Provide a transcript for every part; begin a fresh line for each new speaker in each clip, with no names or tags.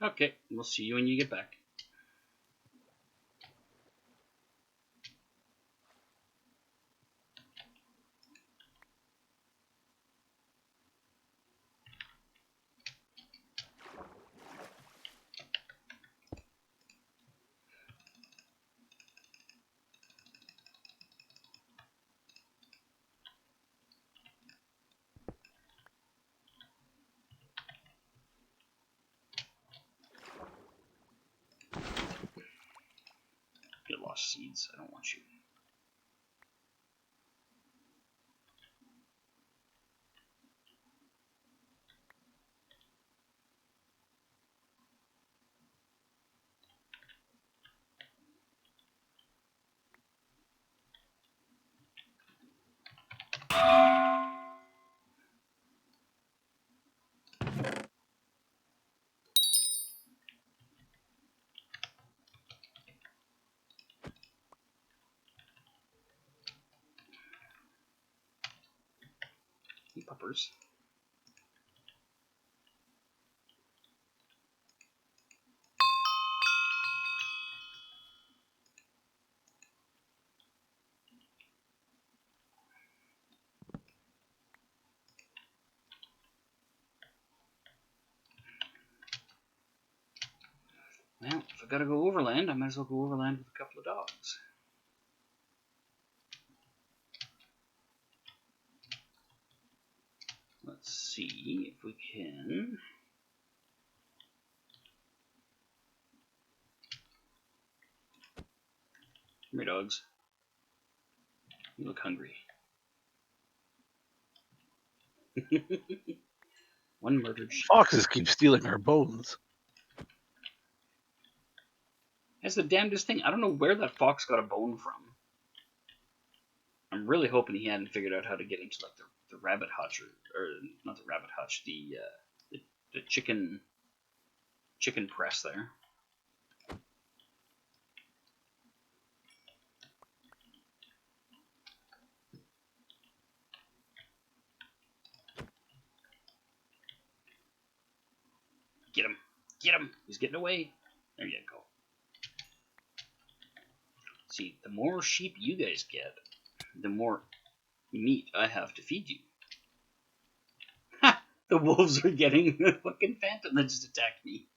Okay, we'll see you when you get back. Get lost seeds. I don't want you. You puppers. Well, if I gotta go overland, I might as well go overland with a couple of dogs. Let's see if we can. Come here, dogs. You look hungry. One murdered sheep.
Foxes keep stealing our bones.
That's the damnedest thing. I don't know where that fox got a bone from. I'm really hoping he hadn't figured out how to get into like the rabbit hutch or not the rabbit hutch, the chicken press there. Get him! Get him! He's getting away. There you go. See, the more sheep you guys get, the more meat I have to feed you. Ha! The wolves are getting the fucking phantom that just attacked me.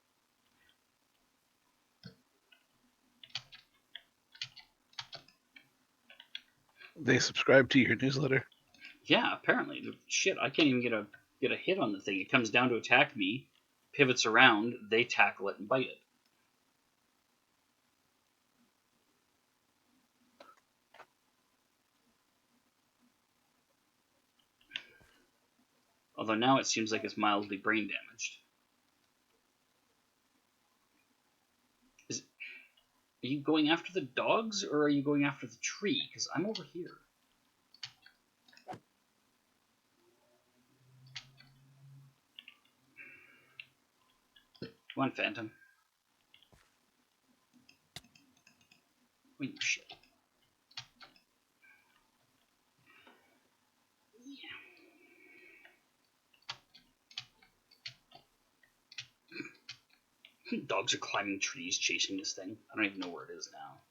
They subscribe to your newsletter.
Yeah, apparently. Shit, I can't even get a hit on the thing. It comes down to attack me, pivots around, they tackle it and bite it. Although now it seems like it's mildly brain damaged. Are you going after the dogs or are you going after the tree? Because I'm over here. Come on, Phantom. Oh, you shit. Yeah. Dogs are climbing trees chasing this thing. I don't even know where it is now.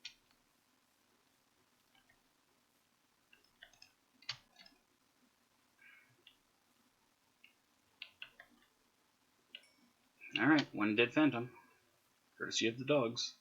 Alright, one dead phantom. Courtesy of the dogs.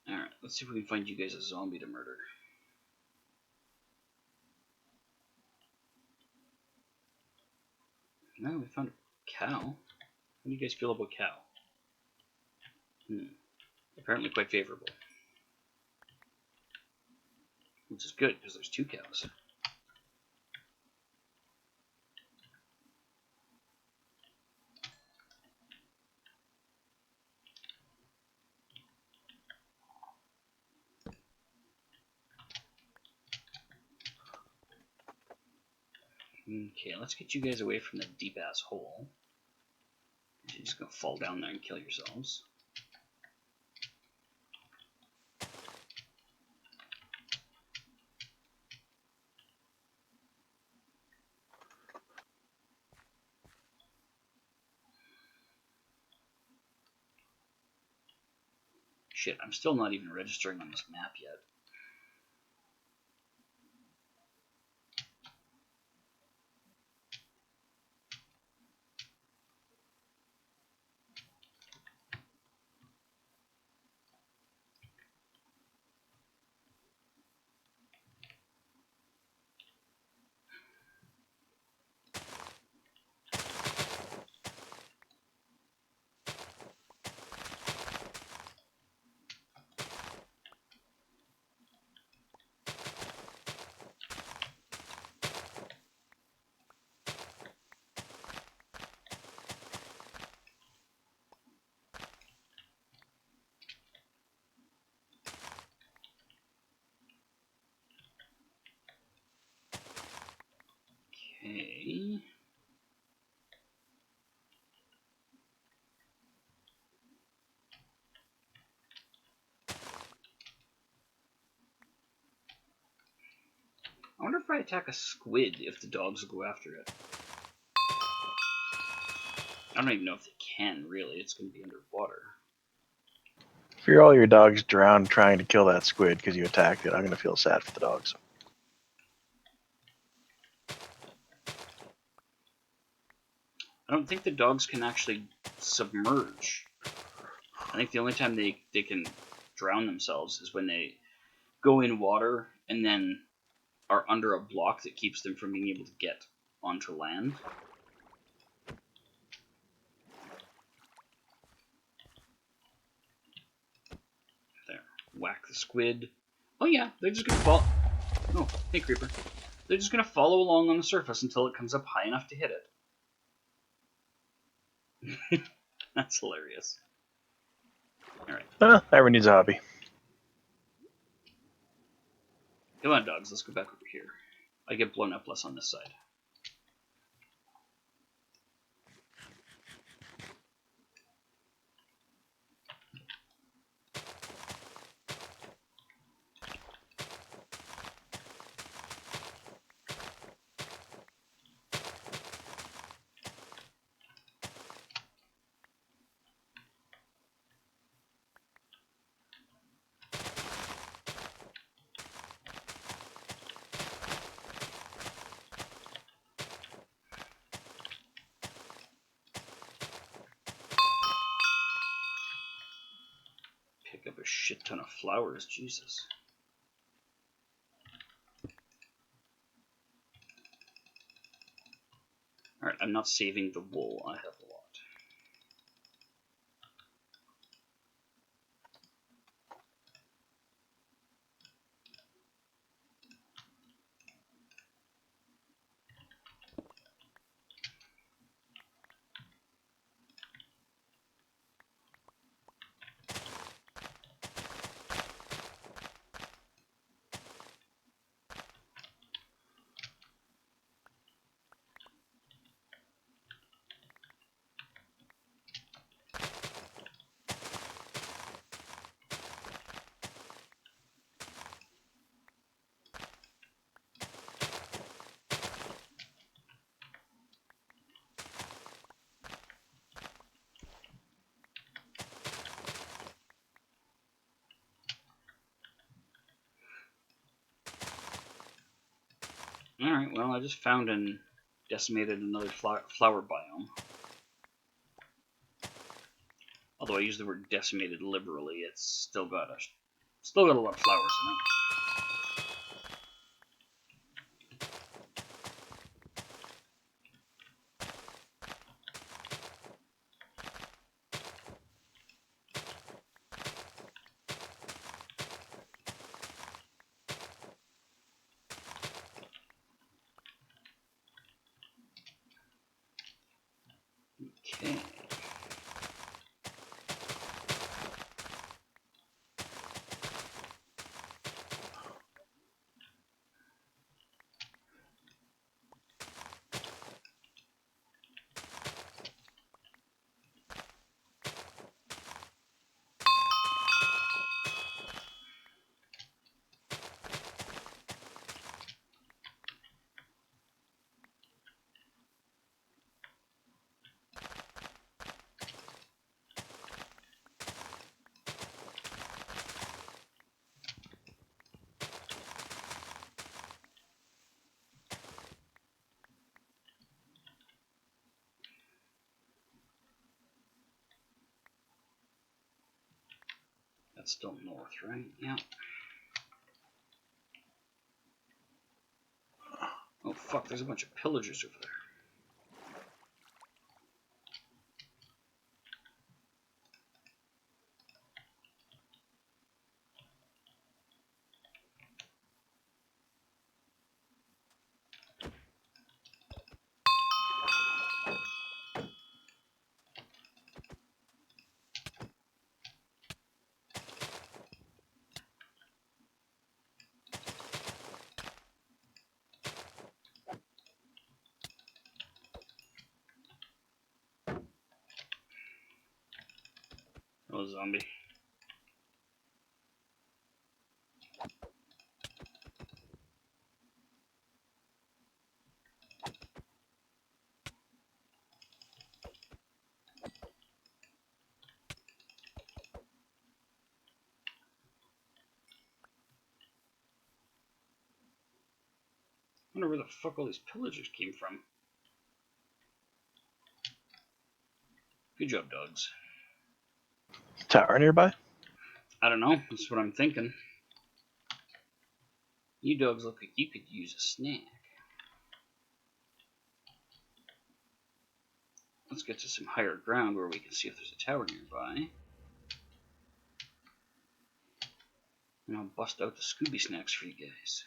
Alright, let's see if we can find you guys a zombie to murder. No, we found a cow. How do you guys feel about cow? Apparently quite favorable. Which is good, because there's 2 cows. Okay, let's get you guys away from that deep-ass hole. just gonna fall down there and kill yourselves. Shit, I'm still not even registering on this map yet. Okay. I wonder if I attack a squid if the dogs will go after it. I don't even know if they can, really. It's going to be underwater.
If all your dogs drowned trying to kill that squid because you attacked it, I'm going to feel sad for the dogs.
I don't think the dogs can actually submerge. I think the only time they can drown themselves is when they go in water and then are under a block that keeps them from being able to get onto land. There. Whack the squid. Oh yeah, they're just gonna fall. Oh, hey creeper. They're just gonna follow along on the surface until it comes up high enough to hit it. That's hilarious. Alright.
Everyone needs a hobby.
Come on, dogs, let's go back over here. I get blown up less on this side. Pick up a shit ton of flowers, Jesus. Alright, I'm not saving the wool, I have a lot. Alright, well, I just found and decimated another flower biome. Although I use the word decimated liberally, it's still got a lot of flowers in it. Okay. That's still north, right? Yeah. Oh fuck, there's a bunch of pillagers over there. Oh, zombie. I wonder where the fuck all these pillagers came from. Good job, dogs.
Tower nearby?
I don't know. That's what I'm thinking. You dogs look like you could use a snack. Let's get to some higher ground where we can see if there's a tower nearby. And I'll bust out the Scooby snacks for you guys.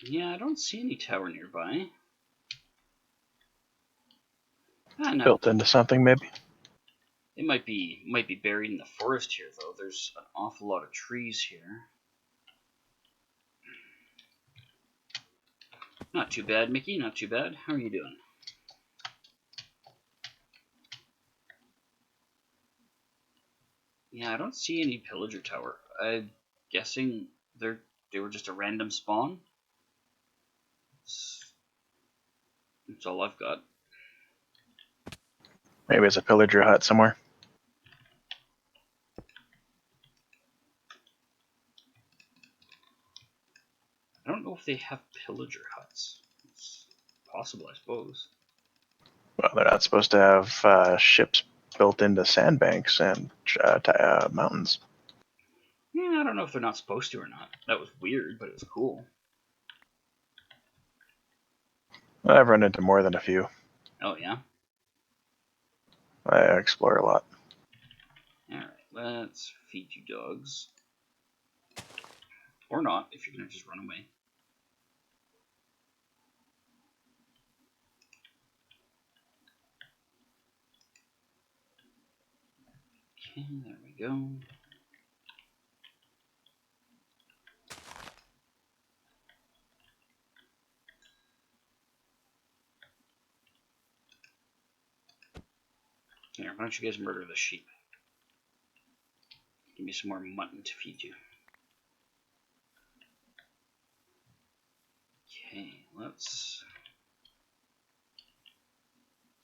Yeah, I don't see any tower nearby. Ah, no.
Built into something, maybe?
It might be buried in the forest here, though. There's an awful lot of trees here. Not too bad, Mickey. Not too bad. How are you doing? Yeah, I don't see any pillager tower. I'm guessing they were just a random spawn. That's all I've got.
Maybe it's a pillager hut somewhere.
I don't know if they have pillager huts. It's possible, I suppose.
Well, they're not supposed to have ships built into sandbanks and mountains.
Yeah, I don't know if they're not supposed to or not. That was weird, but it was cool.
I've run into more than a few.
Oh, yeah?
I explore a lot.
Alright, let's feed you dogs. Or not, if you're gonna just run away. Okay, there we go. Here, why don't you guys murder the sheep? Give me some more mutton to feed you. Okay, let's...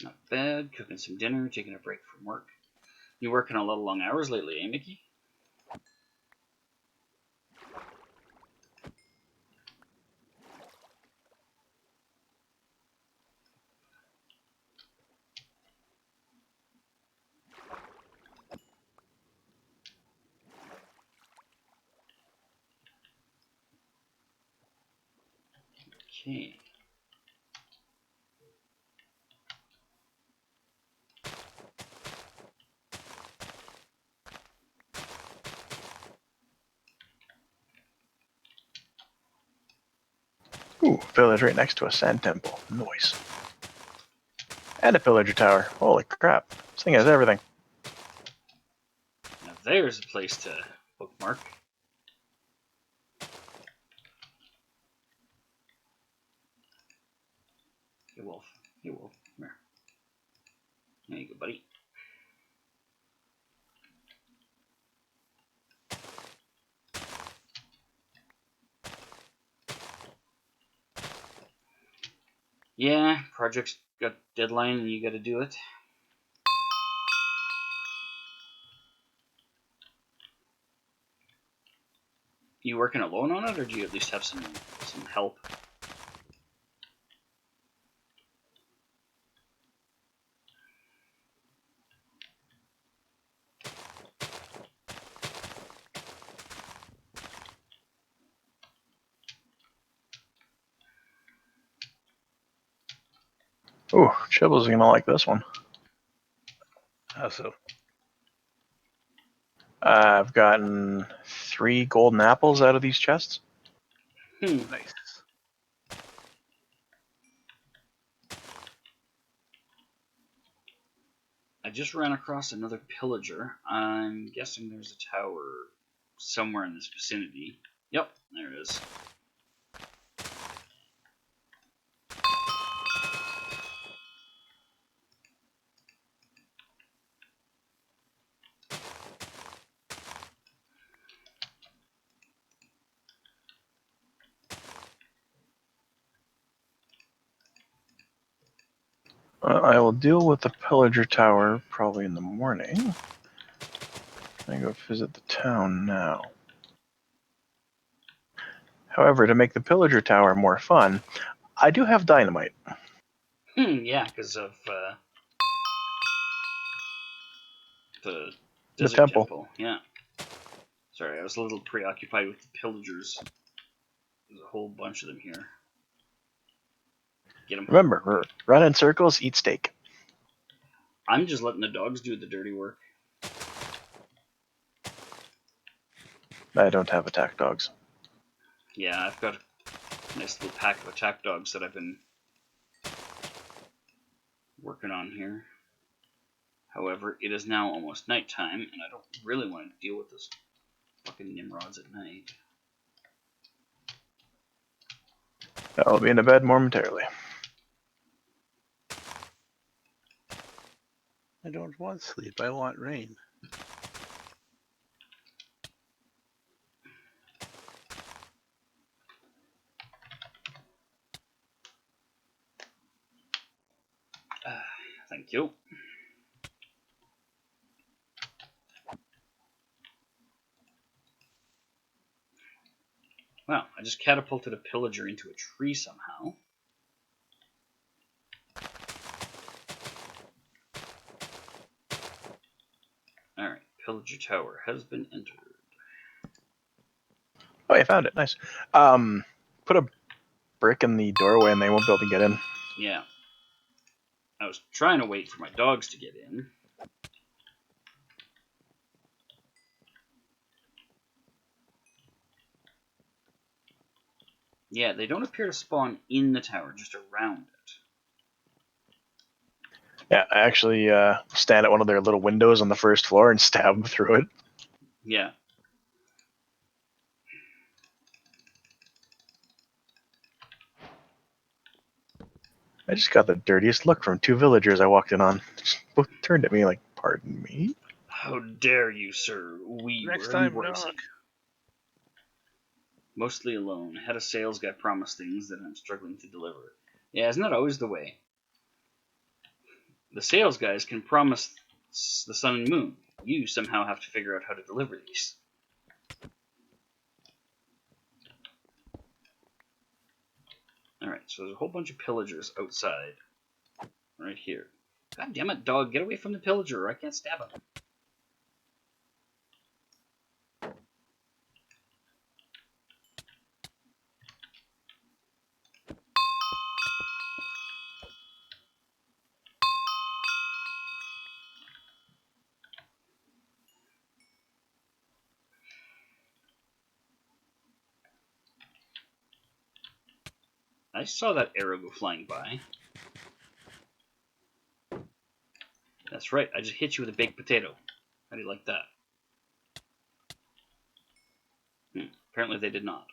Not bad. Cooking some dinner, taking a break from work. You working a lot of long hours lately, eh, Mickey? Okay.
Ooh, village right next to a sand temple. Nice. And a pillager tower. Holy crap. This thing has everything.
Now there's a place to bookmark. Hey, Wolf. Hey, Wolf. Come here. There you go, buddy. Yeah, project's got deadline and you gotta do it. You working alone on it, or do you at least have some help?
Ooh, Chibbles is gonna like this one.
How so?
I've gotten 3 golden apples out of these chests.
Nice.
I just ran across another pillager. I'm guessing there's a tower somewhere in this vicinity. Yep, there it is.
I will deal with the pillager tower probably in the morning. I go visit the town now. However, to make the pillager tower more fun, I do have dynamite.
Yeah, because of the
The
desert
temple.
Yeah. Sorry, I was a little preoccupied with the pillagers. There's a whole bunch of them here. Get them.
Remember, run in circles, eat steak.
I'm just letting the dogs do the dirty work.
I don't have attack dogs.
Yeah, I've got a nice little pack of attack dogs that I've been working on here. However, it is now almost nighttime, and I don't really want to deal with this fucking Nimrods at night.
I'll be in the bed momentarily.
I don't want sleep. I want rain.
Thank you. Wow, I just catapulted a pillager into a tree somehow. Alright, pillager tower has been entered.
Oh, I found it. Nice. Put a brick in the doorway and they won't be able to get in.
Yeah. I was trying to wait for my dogs to get in. Yeah, they don't appear to spawn in the tower, just around it.
Yeah, I actually stand at one of their little windows on the first floor and stab them through it.
Yeah.
I just got the dirtiest look from 2 villagers I walked in on. Just both turned at me like, pardon me?
How dare you, sir? We
Next
were
time,
embracing.
knock.
Mostly alone. Had a sales guy promise things that I'm struggling to deliver. Yeah, isn't that always the way? The sales guys can promise the sun and moon. You somehow have to figure out how to deliver these. Alright, so there's a whole bunch of pillagers outside. Right here. God damn it, dog, get away from the pillager or I can't stab him. I saw that arrow go flying by. That's right, I just hit you with a baked potato. How do you like that? Apparently they did not.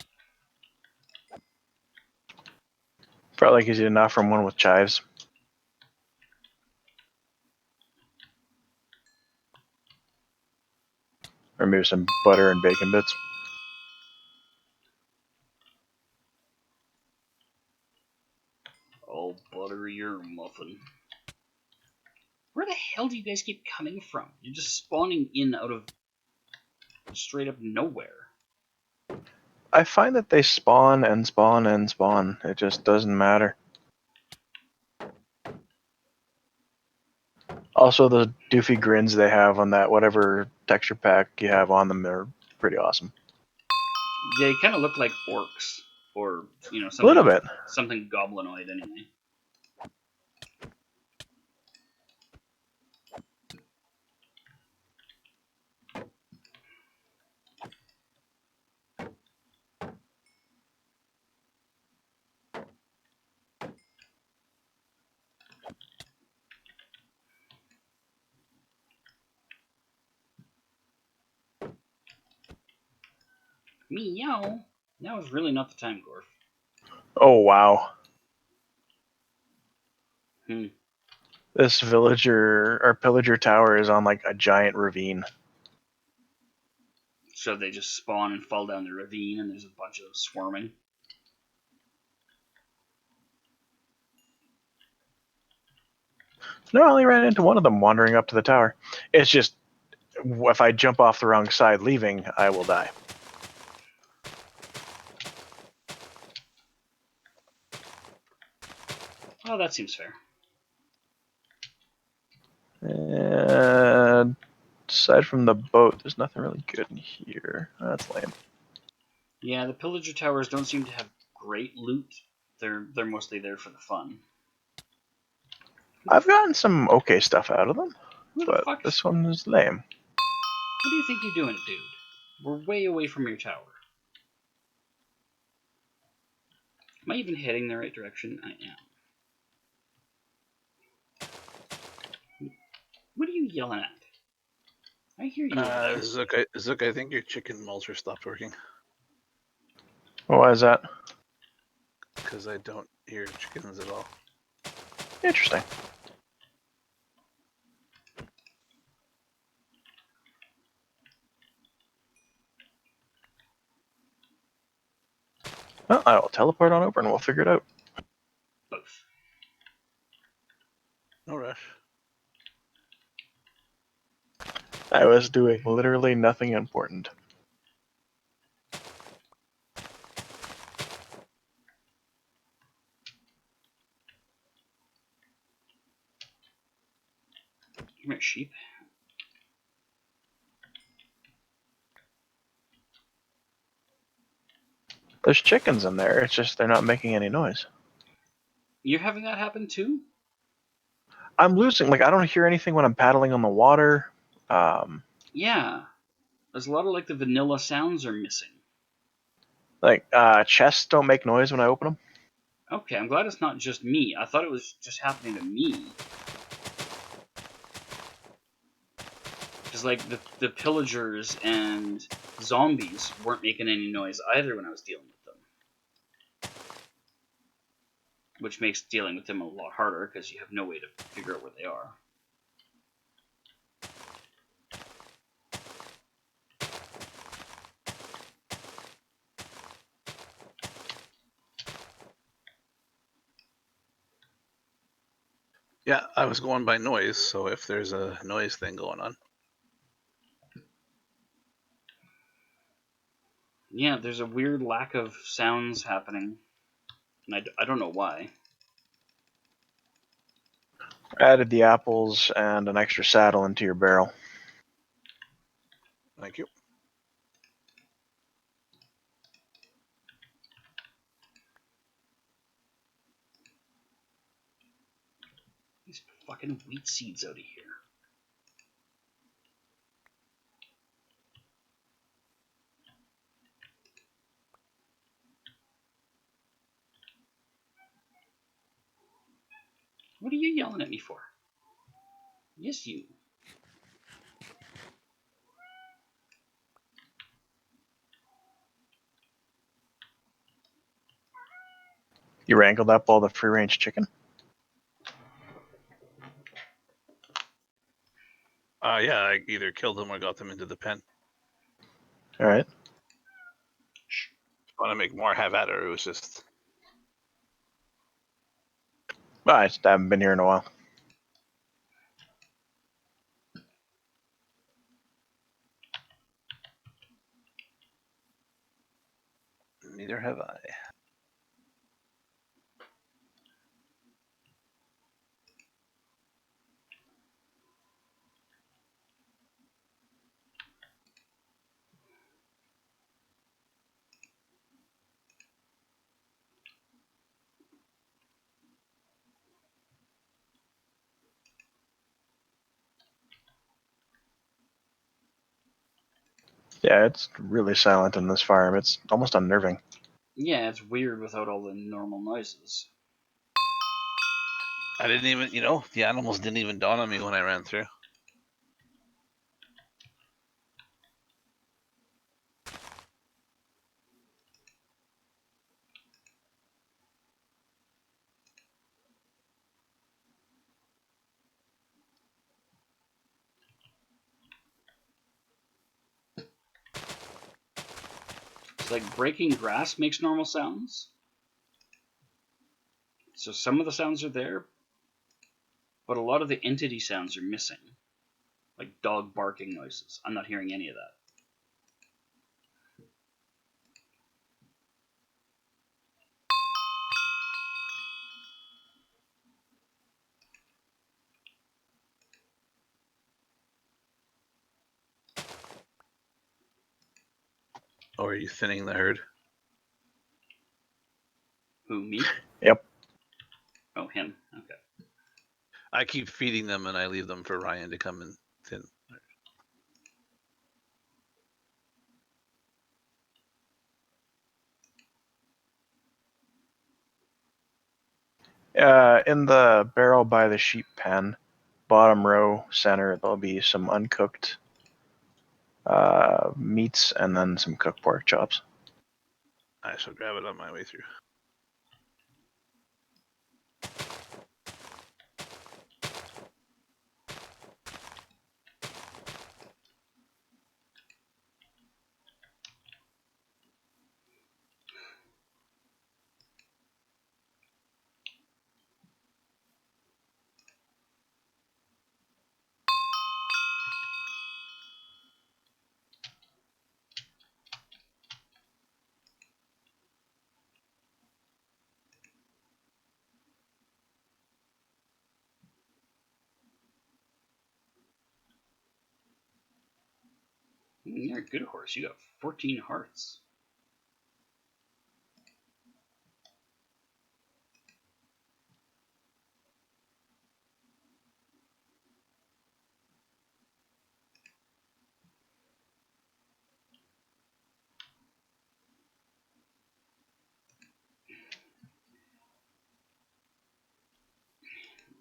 Probably because you didn't offer him one with chives. Or maybe some butter and bacon bits.
I'll butter your muffin. Where the hell do you guys keep coming from? You're just spawning in out of straight up nowhere.
I find that they spawn and spawn and spawn. It just doesn't matter. Also, the doofy grins they have on that whatever texture pack you have on them are pretty awesome.
They kind of look like orcs, or
A little bit.
something goblinoid anyway. Meow. Now is really not the time, Gorf.
Oh wow.
Hmm.
This villager or pillager tower is on like a giant ravine.
So they just spawn and fall down the ravine, and there's a bunch of them swarming.
No, I only ran into one of them wandering up to the tower. It's just if I jump off the wrong side leaving, I will die.
Oh, that seems fair.
And aside from the boat, there's nothing really good in here. That's lame.
Yeah, the pillager towers don't seem to have great loot. They're mostly there for the fun.
I've gotten some okay stuff out of them,
Who the
but
fuck?
this one is lame.
What do you think you're doing, dude? We're way away from your tower. Am I even heading the right direction? I am. What are you yelling at? I hear you.
Zookk, I think your chicken mulcher stopped working.
Why is that?
Because I don't hear chickens at all.
Interesting. Well, I will teleport on over and we'll figure it out.
Both.
No rush.
I was doing literally nothing important.
Come here, sheep.
There's chickens in there, it's just they're not making any noise.
You're having that happen too?
I'm losing, like, I don't hear anything when I'm paddling on the water.
Yeah. There's a lot of like the vanilla sounds are missing.
Chests don't make noise when I open them.
Okay, I'm glad it's not just me. I thought it was just happening to me. Because like the pillagers and zombies weren't making any noise either when I was dealing with them. Which makes dealing with them a lot harder because you have no way to figure out where they are.
Yeah, I was going by noise, so if there's a noise thing going on.
Yeah, there's a weird lack of sounds happening. And I don't know why.
Added the apples and an extra saddle into your barrel.
Thank you.
These fucking wheat seeds out of here. What are you yelling at me for? Yes, you.
You wrangled up all the free range chicken?
Yeah, I either killed them or got them into the pen.
Alright.
Want to make more, have at it. It was just
I just haven't been here in a while.
Neither have I.
Yeah, it's really silent in this farm. It's almost unnerving.
Yeah, it's weird without all the normal noises.
I didn't even, the animals didn't even dawn on me when I ran through.
It's like breaking grass makes normal sounds. So some of the sounds are there, but a lot of the entity sounds are missing. Like dog barking noises. I'm not hearing any of that.
Or are you thinning the herd?
Who, me?
Yep.
Oh, him. Okay.
I keep feeding them and I leave them for Ryan to come and thin.
In the barrel by the sheep pen, bottom row center, there'll be some uncooked meats and then some cooked pork chops.
I shall grab it on my way through.
You're a good horse. You got 14 hearts.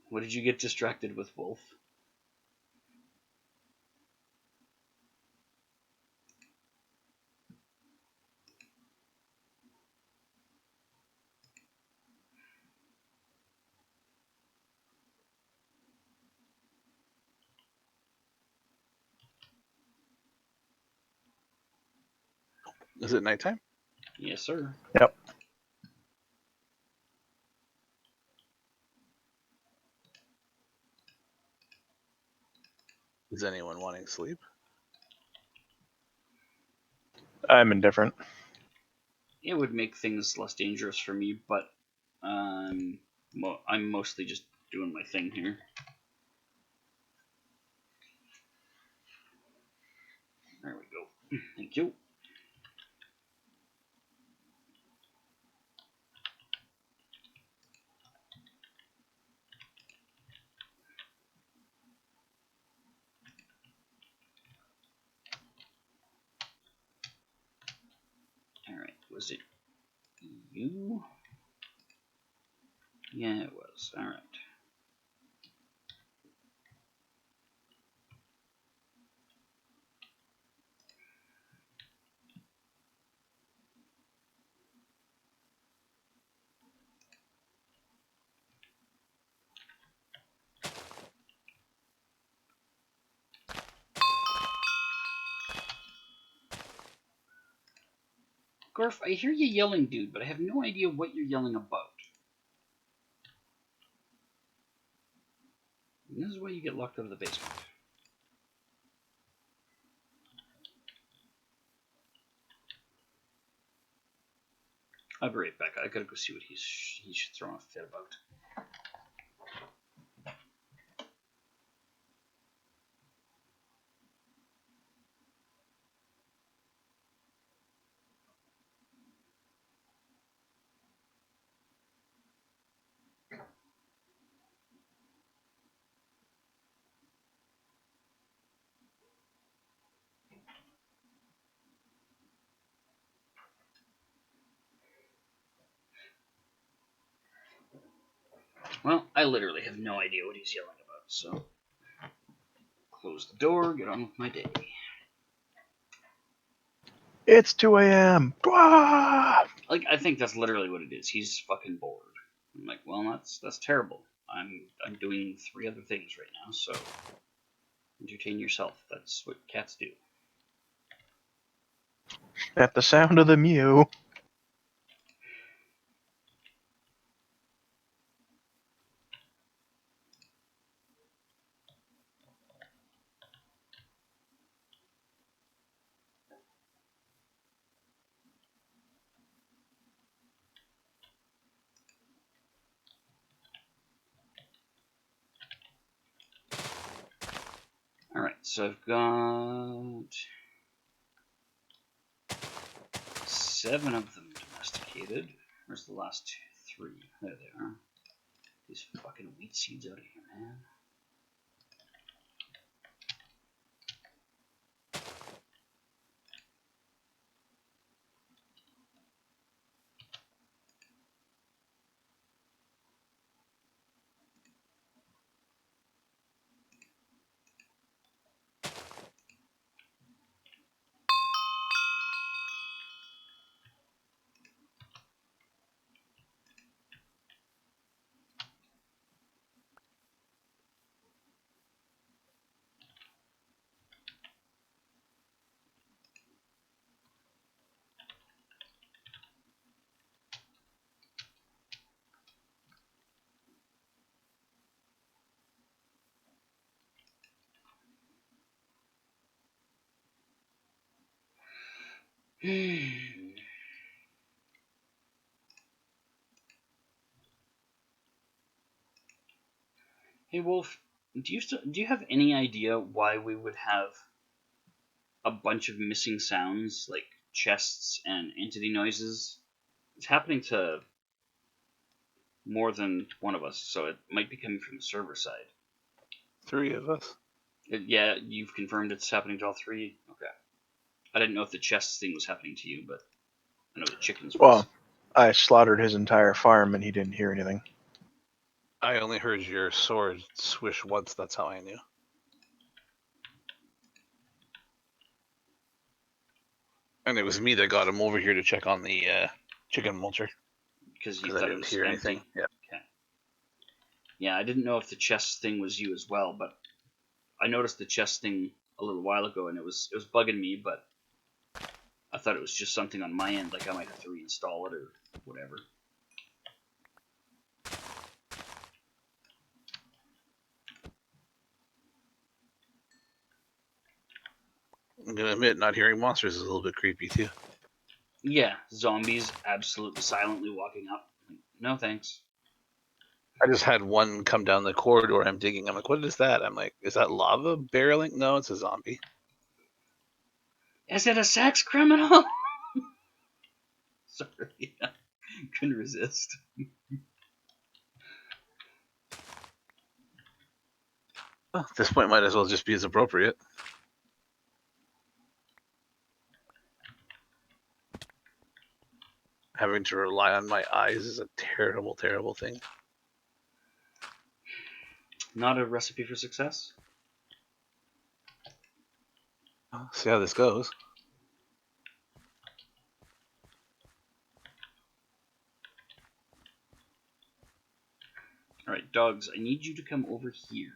What did you get distracted with, Wolf?
Is it nighttime?
Yes, sir.
Yep.
Is anyone wanting sleep?
I'm indifferent.
It would make things less dangerous for me, but I'm mostly just doing my thing here. There we go. Thank you. Alright, was it you? Yeah, it was. Alright. Garf, I hear you yelling, dude, but I have no idea what you're yelling about. This is why you get locked out of the basement. I'll be right back. I gotta go see what he's throwing a fit about. Well, I literally have no idea what he's yelling about, so close the door, get on with my day.
It's 2 a.m.
Like, I think that's literally what it is. He's fucking bored. I'm like, well, that's terrible. I'm doing 3 other things right now, so entertain yourself. That's what cats do.
At the sound of the mew.
Alright, so I've got 7 of them domesticated. Where's the last 3? There they are. These fucking wheat seeds out of here, man. Hey Wolf, do you have any idea why we would have a bunch of missing sounds like chests and entity noises? It's happening to more than one of us, so it might be coming from the server side.
3 of us.
Yeah, you've confirmed it's happening to all 3? Okay. I didn't know if the chests thing was happening to you, but I know the chickens was.
Well, I slaughtered his entire farm and he didn't hear anything.
I only heard your sword swish once. That's how I knew. And it was me that got him over here to check on the chicken mulcher.
Because you
Because I
thought it
didn't
was
hear
empty.
anything. Yeah.
Okay. Yeah, I didn't know if the chest thing was you as well, but I noticed the chest thing a little while ago, and it was bugging me, but I thought it was just something on my end, like I might have to reinstall it or whatever.
I'm gonna admit, not hearing monsters is a little bit creepy too.
Yeah, zombies absolutely silently walking up. No thanks.
I just had one come down the corridor I'm digging. I'm like, what is that? I'm like, is that lava barreling? No, it's a zombie.
Is it a sex criminal? Sorry, couldn't resist.
Well, at this point, might as well just be as appropriate. Having to rely on my eyes is a terrible, terrible thing.
Not a recipe for success?
Well, see how this goes.
Alright, dogs, I need you to come over here.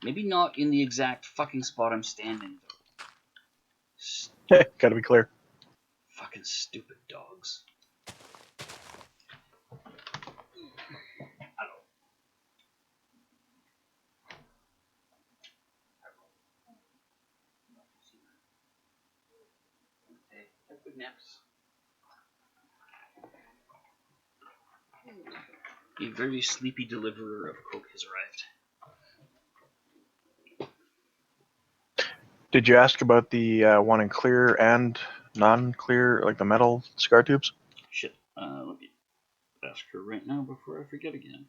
Maybe not in the exact fucking spot I'm standing, though.
Gotta be clear.
Fucking stupid dogs. Good naps. A very sleepy deliverer of coke has arrived.
Did you ask about the one in clear and non-clear, like the metal cigar tubes?
Shit. Let me ask her right now before I forget again.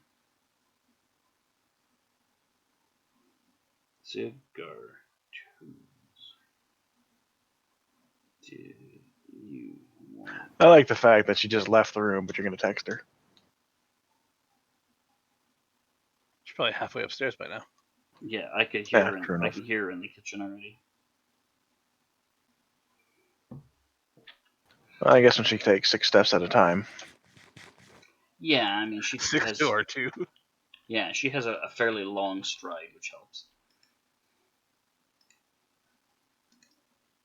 Cigar tubes. Did you want...
I like the fact that she just left the room, but you're going to text her.
She's probably halfway upstairs by now.
Yeah, I could hear
Yeah,
her.
true
I
enough.
can hear her in the kitchen already.
Well, I guess when she takes 6 steps at a time.
Yeah, I mean she
6
has.
to our 2.
Yeah, she has a fairly long stride, which helps.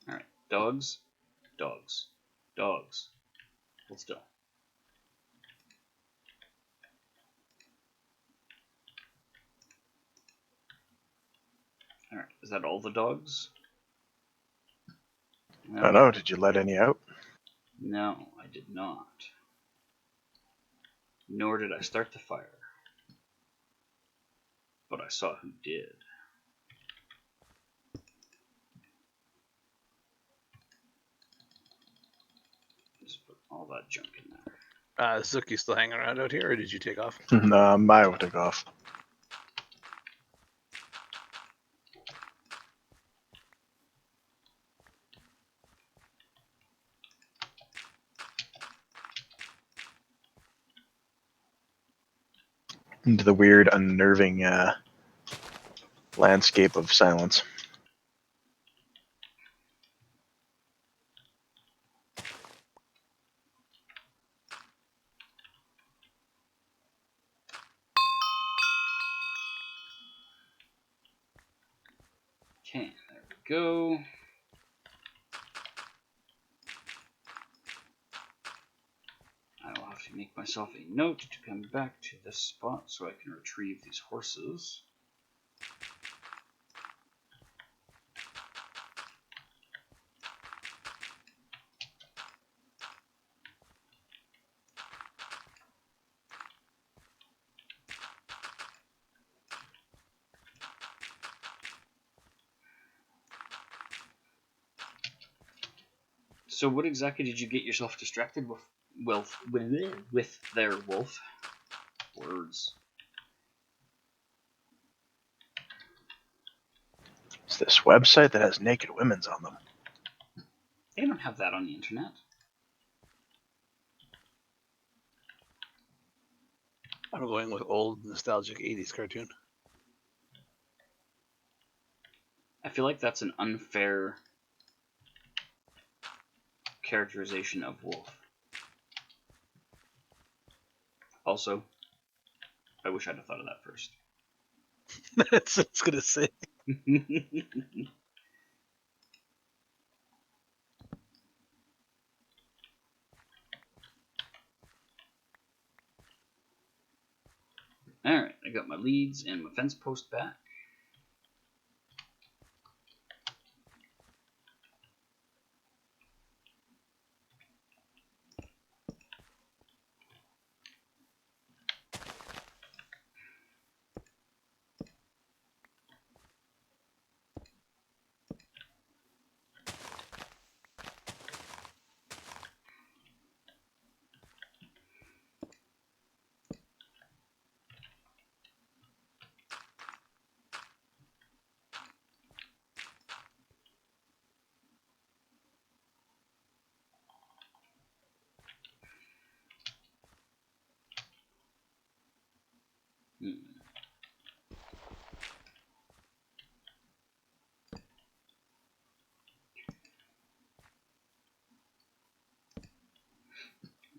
All right, dogs, dogs, dogs. Hold still. All right, is that all the dogs?
I don't know. Did you let any out?
No, I did not. Nor did I start the fire. But I saw who did. Just put all that junk in there.
Zookk, you still hanging around out here, or did you take off?
No, I would take off. Into the weird, unnerving landscape of silence.
Okay, there we go. I will have to make myself a note to come back to this spot so I can retrieve these horses. So what exactly did you get yourself distracted with? With there, Wolf? Words.
It's this website that has naked women's on them.
They don't have that on the internet.
I'm going with old, nostalgic 80s cartoon.
I feel like that's an unfair characterization of Wolf. Also, I wish I'd have thought of that first.
That's what I was going to say.
Alright, I got my leads and my fence post back.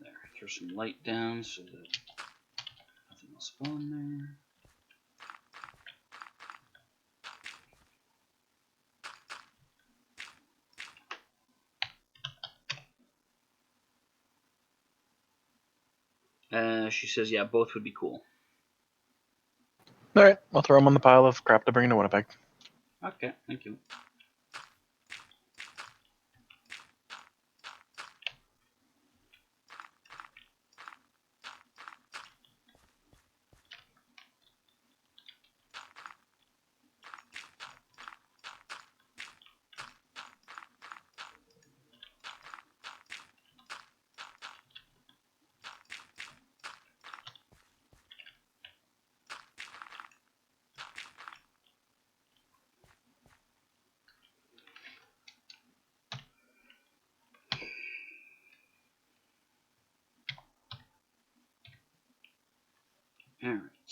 There, throw some light down so that nothing will spawn there. She says, yeah, both would be cool.
All right, I'll throw them on the pile of crap to bring to Winnipeg.
Okay, thank you.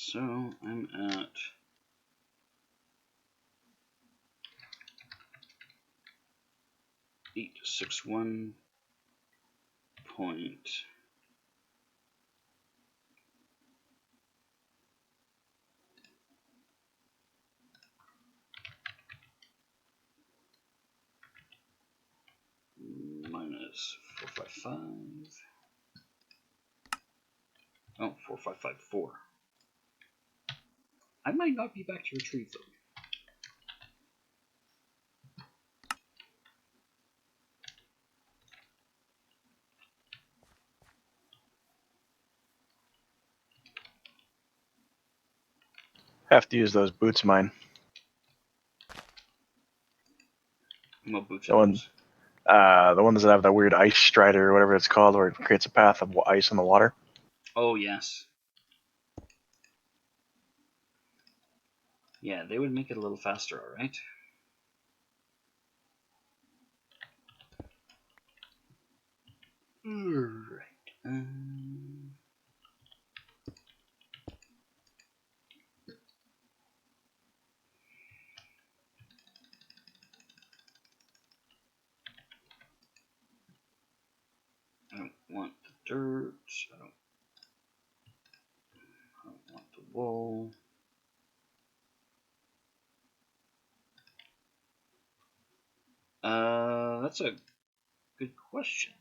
So I'm at 861 point. Minus 455. Oh, 4554. I might not be back to retrieve them.
Have to use those boots of mine.
What boots
The
are
one-
those?
The ones that have that weird ice strider or whatever it's called, where it creates a path of ice in the water.
Oh, yes. Yeah, they would make it a little faster, alright? Alright. I don't want the dirt. I don't want the wool. That's a good question.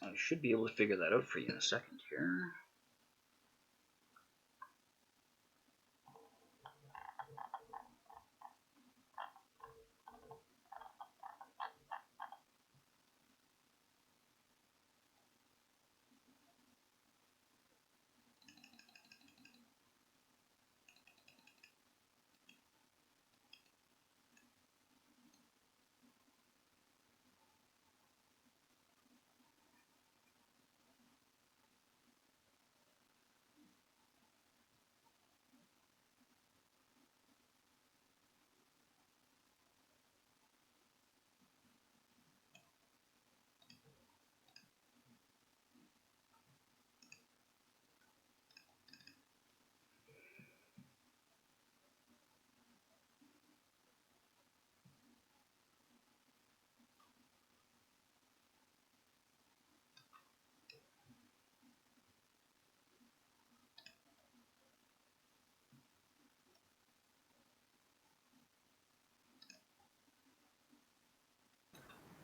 I should be able to figure that out for you in a second here.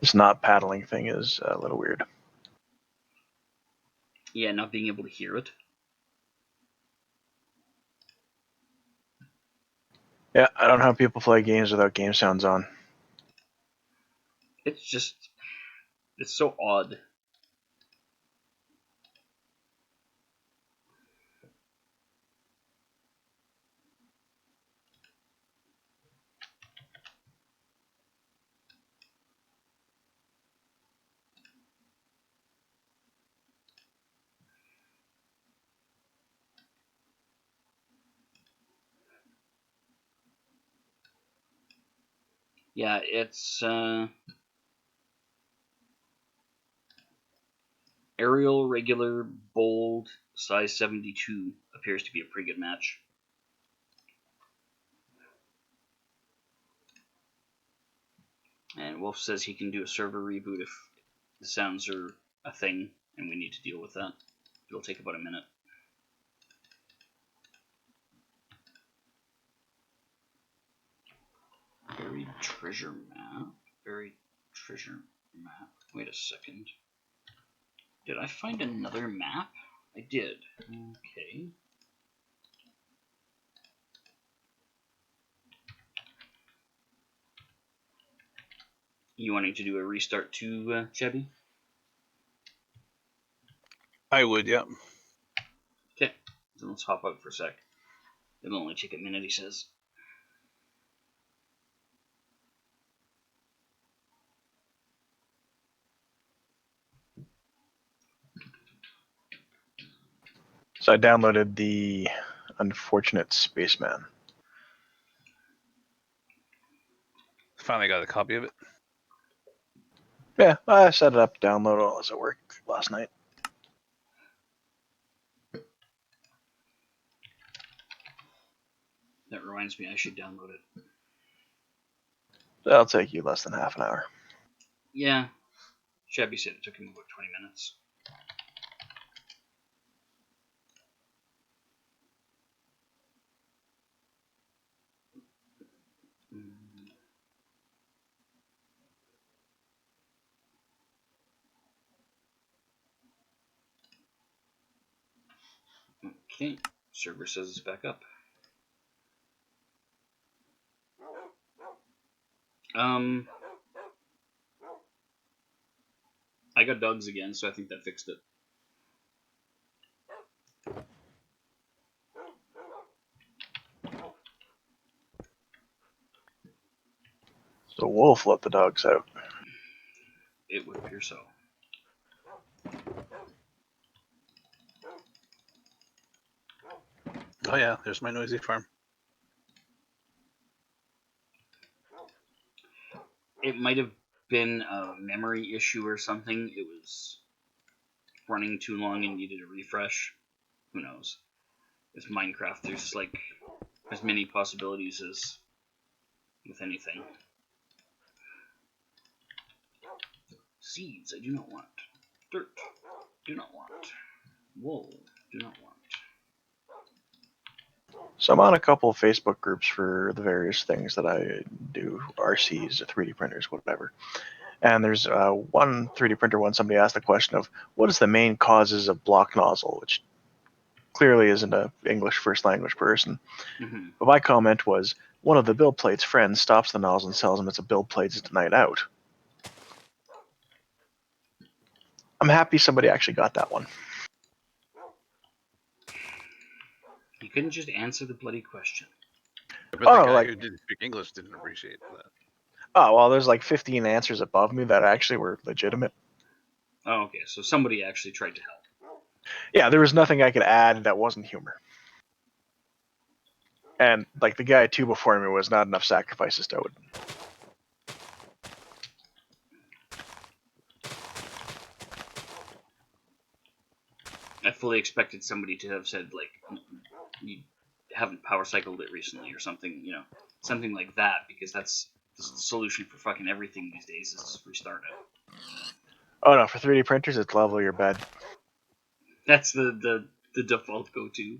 This not paddling thing is a little weird.
Yeah, not being able to hear it.
Yeah, I don't know how people play games without game sounds on.
It's just, it's so odd. Yeah, it's Arial, regular, bold, size 72 appears to be a pretty good match. And Wolf says he can do a server reboot if the sounds are a thing and we need to deal with that. It'll take about a minute. Buried treasure map. Buried treasure map. Wait a second. Did I find another map? I did. Okay. You wanting to do a restart too, Chebby?
I would, yeah.
Okay. Then let's hop out for a sec. It'll only take a minute, he says.
So I downloaded the Unfortunate Spaceman.
Finally got a copy of it.
Yeah, I set it up to download all as it worked last night.
That reminds me, I should download it.
That'll take you less than half an hour.
Yeah. Shabby said it took him about 20 minutes. Okay. Server says it's back up. I got dogs again, so I think that fixed it.
So Wolf let the dogs out.
It would appear so.
Oh yeah, there's my noisy farm.
It might have been a memory issue or something. It was running too long and needed a refresh. Who knows? With Minecraft, there's like as many possibilities as with anything. Seeds, I do not want. Dirt, do not want. Wool, do not want.
So I'm on a couple of Facebook groups for the various things that I do, RCs, 3D printers, whatever. And there's one 3D printer one, somebody asked the question of, what is the main causes of block nozzle, which clearly isn't an English first language person.
Mm-hmm.
But my comment was, one of the build plate's friends stops the nozzle and tells him it's a build plate's night out. I'm happy somebody actually got that one.
You couldn't just answer the bloody question.
But
Oh,
the guy
like-
who didn't speak English didn't appreciate that.
Oh, well, there's like 15 answers above me that actually were legitimate.
Oh, okay, so somebody actually tried to help.
Yeah, there was nothing I could add that wasn't humor. And like the guy two before me was not enough sacrifices to Odin.
I fully expected somebody to have said, like, you haven't power cycled it recently or something, you know, something like that, because that's the solution for fucking everything these days is just restart it.
Oh no, for 3D printers, it's level your bed.
That's the default go-to.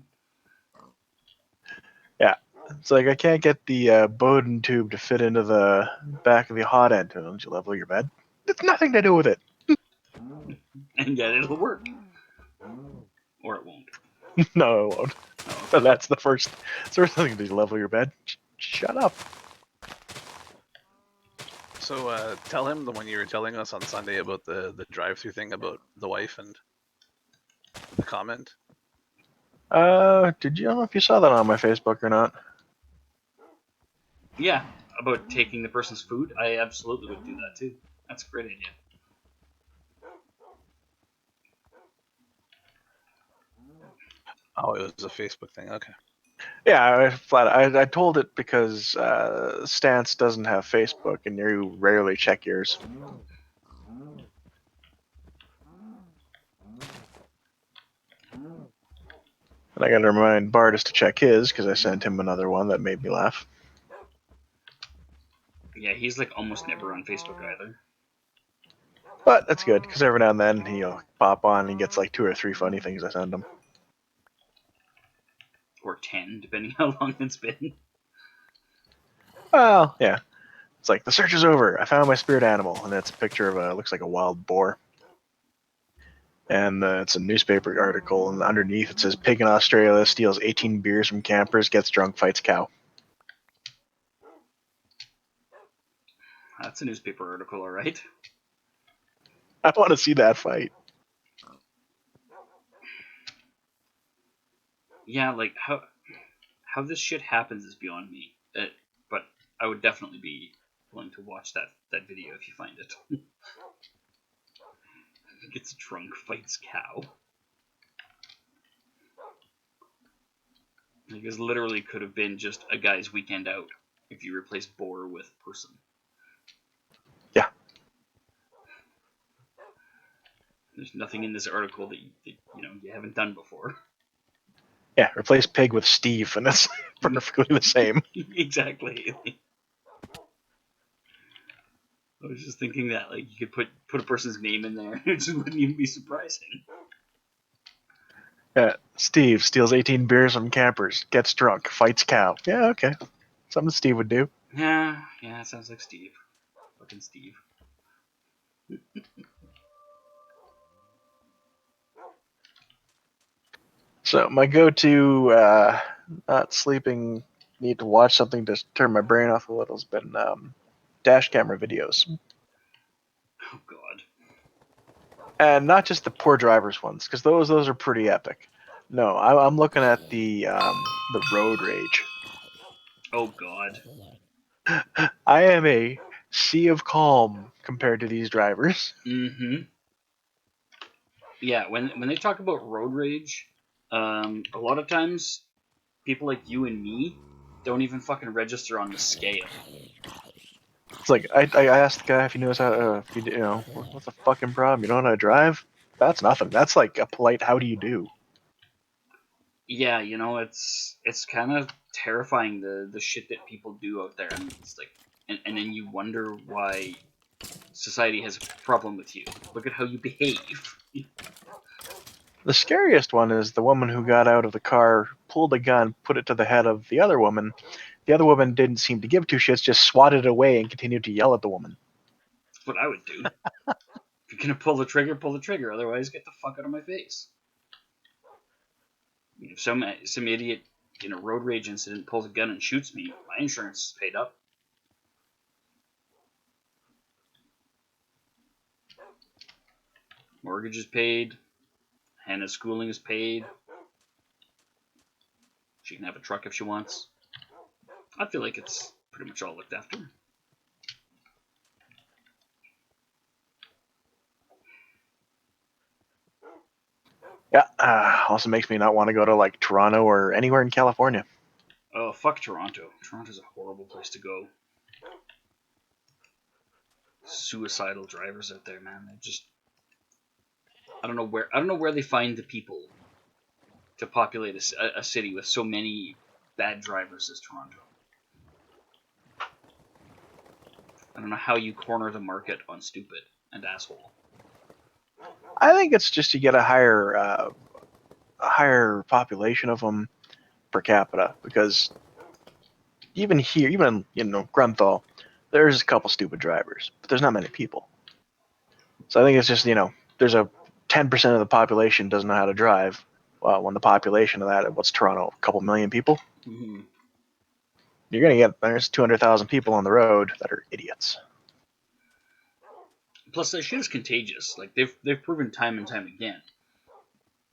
Yeah, it's like I can't get the Bowden tube to fit into the back of the hot end. Don't you level your bed? It's nothing to do with it.
And yet it'll work. Or it won't.
No, it won't.
Oh,
But that's the first thing. Did you level your bed? Shut up.
So tell him the one you were telling us on Sunday about the drive-through thing about the wife and the comment.
Did you? I don't know if you saw that on my Facebook or not.
yeah, about taking the person's food, I absolutely would do that too. That's a great idea.
Oh, it was a Facebook thing. Okay.
Yeah, I told it because Stance doesn't have Facebook, and you rarely check yours. And I got to remind Bardis to check his because I sent him another one that made me laugh.
Yeah, he's like almost never on Facebook either.
But that's good because every now and then he'll pop on and he gets like 2 or 3 funny things I send him.
Or 10, depending how long it's been.
Well, yeah. It's like, the search is over. I found my spirit animal. And it's a picture of looks like a wild boar. And it's a newspaper article. And underneath it says, pig in Australia steals 18 beers from campers, gets drunk, fights cow.
That's a newspaper article, alright.
I want to see that fight.
Yeah, like, how this shit happens is beyond me. But I would definitely be willing to watch that video if you find it. Gets drunk, fights cow. Like, this literally could have been just a guy's weekend out if you replace boar with person.
Yeah.
There's nothing in this article that you haven't done before.
Yeah, replace pig with Steve, and that's perfectly the same.
Exactly. I was just thinking that, like, you could put a person's name in there. It just wouldn't even be surprising.
Yeah, Steve steals 18 beers from campers, gets drunk, fights cow. Yeah, okay. Something Steve would do.
Yeah, it sounds like Steve. Fucking Steve.
So my go-to, not sleeping, need to watch something to turn my brain off a little has been dash camera videos.
Oh, God.
And not just the poor drivers ones, because those are pretty epic. No, I'm looking at the road rage.
Oh, God.
I am a sea of calm compared to these drivers.
Mm-hmm. Yeah, when they talk about road rage, a lot of times people like you and me don't even fucking register on the scale.
It's like I asked the guy if he knows how to, if you know, what's the fucking problem? You don't know how to drive? That's nothing. That's like a polite how do you do.
Yeah, it's kind of terrifying the shit that people do out there, and it's like, and then you wonder why society has a problem with you. Look at how you behave.
The scariest one is the woman who got out of the car, pulled a gun, put it to the head of the other woman. The other woman didn't seem to give two shits, just swatted it away and continued to yell at the woman.
That's what I would do. If you're gonna pull the trigger, pull the trigger. Otherwise, get the fuck out of my face. If some idiot in a road rage incident pulls a gun and shoots me, my insurance is paid up. Mortgage is paid. Hannah's schooling is paid. She can have a truck if she wants. I feel like it's pretty much all looked after.
Yeah, also makes me not want to go to like Toronto or anywhere in California.
Oh, fuck Toronto. Toronto's a horrible place to go. Suicidal drivers out there, man. They just I don't know where they find the people to populate a city with so many bad drivers as Toronto. I don't know how you corner the market on stupid and asshole.
I think it's just to get a higher population of them per capita, because even here, even in Grunthal, there's a couple stupid drivers, but there's not many people. So I think it's just there's a 10% of the population doesn't know how to drive. Well, when the population of that, what's Toronto, a couple million people?
Mm-hmm.
You're gonna get there's 200,000 people on the road that are idiots.
Plus, that shit is contagious. Like they've proven time and time again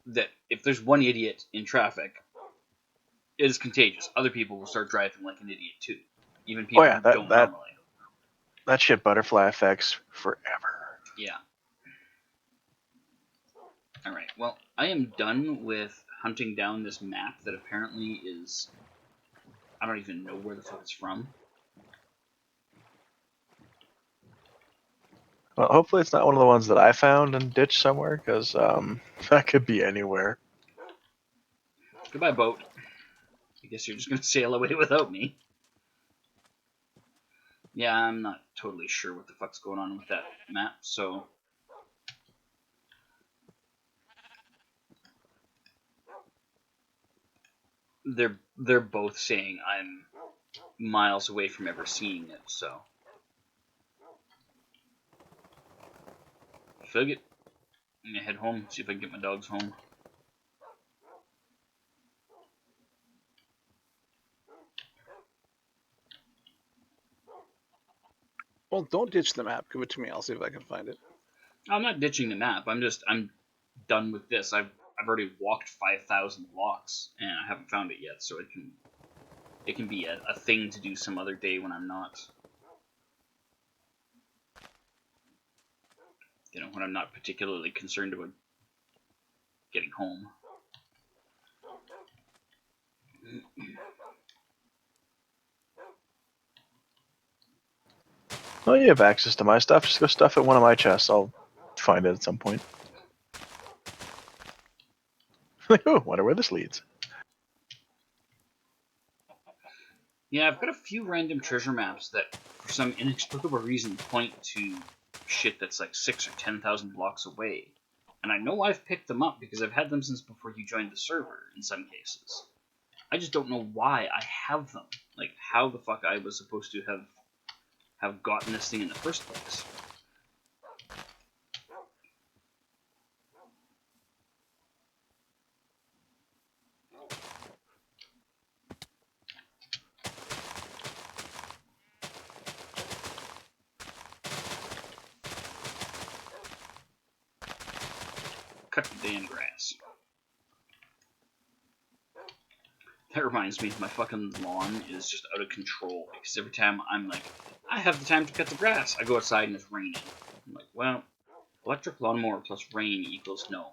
that if there's one idiot in traffic, it is contagious. Other people will start driving like an idiot too, even
Oh
people
yeah,
who don't normally.
that shit butterfly effects forever.
Yeah. All right. Well, I am done with hunting down this map that apparently is. I don't even know where the fuck it's from.
Well, hopefully it's not one of the ones that I found and ditched somewhere, because that could be anywhere.
Goodbye, boat. I guess you're just gonna sail away without me. Yeah, I'm not totally sure what the fuck's going on with that map, so. They're both saying I'm miles away from ever seeing it, so. Fig it. I'm gonna head home, see if I can get my dogs home.
Well, don't ditch the map. Give it to me. I'll see if I can find it.
I'm not ditching the map. I'm done with this. I've already walked 5,000 blocks and I haven't found it yet, so it can be a thing to do some other day when I'm not, when I'm not particularly concerned about getting home.
Oh, you have access to my stuff. Just go stuff it in one of my chests. I'll find it at some point. Ooh, wonder where this leads.
Yeah, I've got a few random treasure maps that, for some inexplicable reason, point to shit that's like 6,000 or 10,000 blocks away. And I know I've picked them up because I've had them since before you joined the server, in some cases. I just don't know why I have them. Like, how the fuck I was supposed to have gotten this thing in the first place. Cut the damn grass. That reminds me, my fucking lawn is just out of control because every time I'm like, I have the time to cut the grass, I go outside and it's raining. I'm like, well, electric lawnmower plus rain equals no.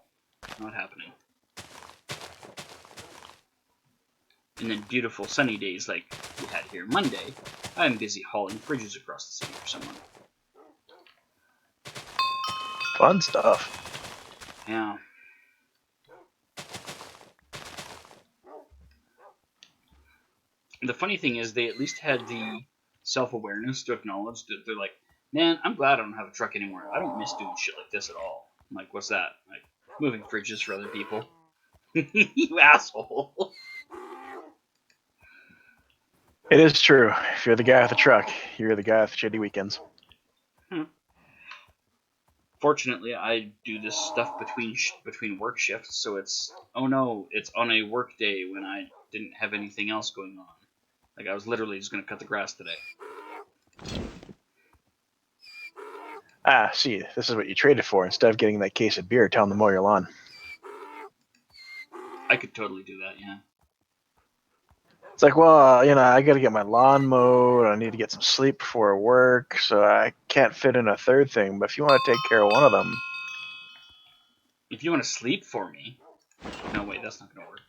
Not happening. And then beautiful sunny days like we had here Monday, I'm busy hauling fridges across the city for someone.
Fun stuff.
Yeah. The funny thing is, they at least had the self-awareness to acknowledge that they're like, man, I'm glad I don't have a truck anymore. I don't miss doing shit like this at all. I'm like, what's that? Like, moving fridges for other people. You asshole.
It is true. If you're the guy with the truck, you're the guy with the shitty weekends.
Fortunately, I do this stuff between work shifts, so it's, oh no, it's on a work day when I didn't have anything else going on. Like, I was literally just going to cut the grass today.
Ah, see, this is what you traded for. Instead of getting that case of beer, tell them to mow your lawn.
I could totally do that, yeah.
It's like, well, I got to get my lawn mowed. I need to get some sleep before work, so I can't fit in a third thing. But if you want to take care of one of them,
If you want to sleep for me... No, wait, that's not going to work.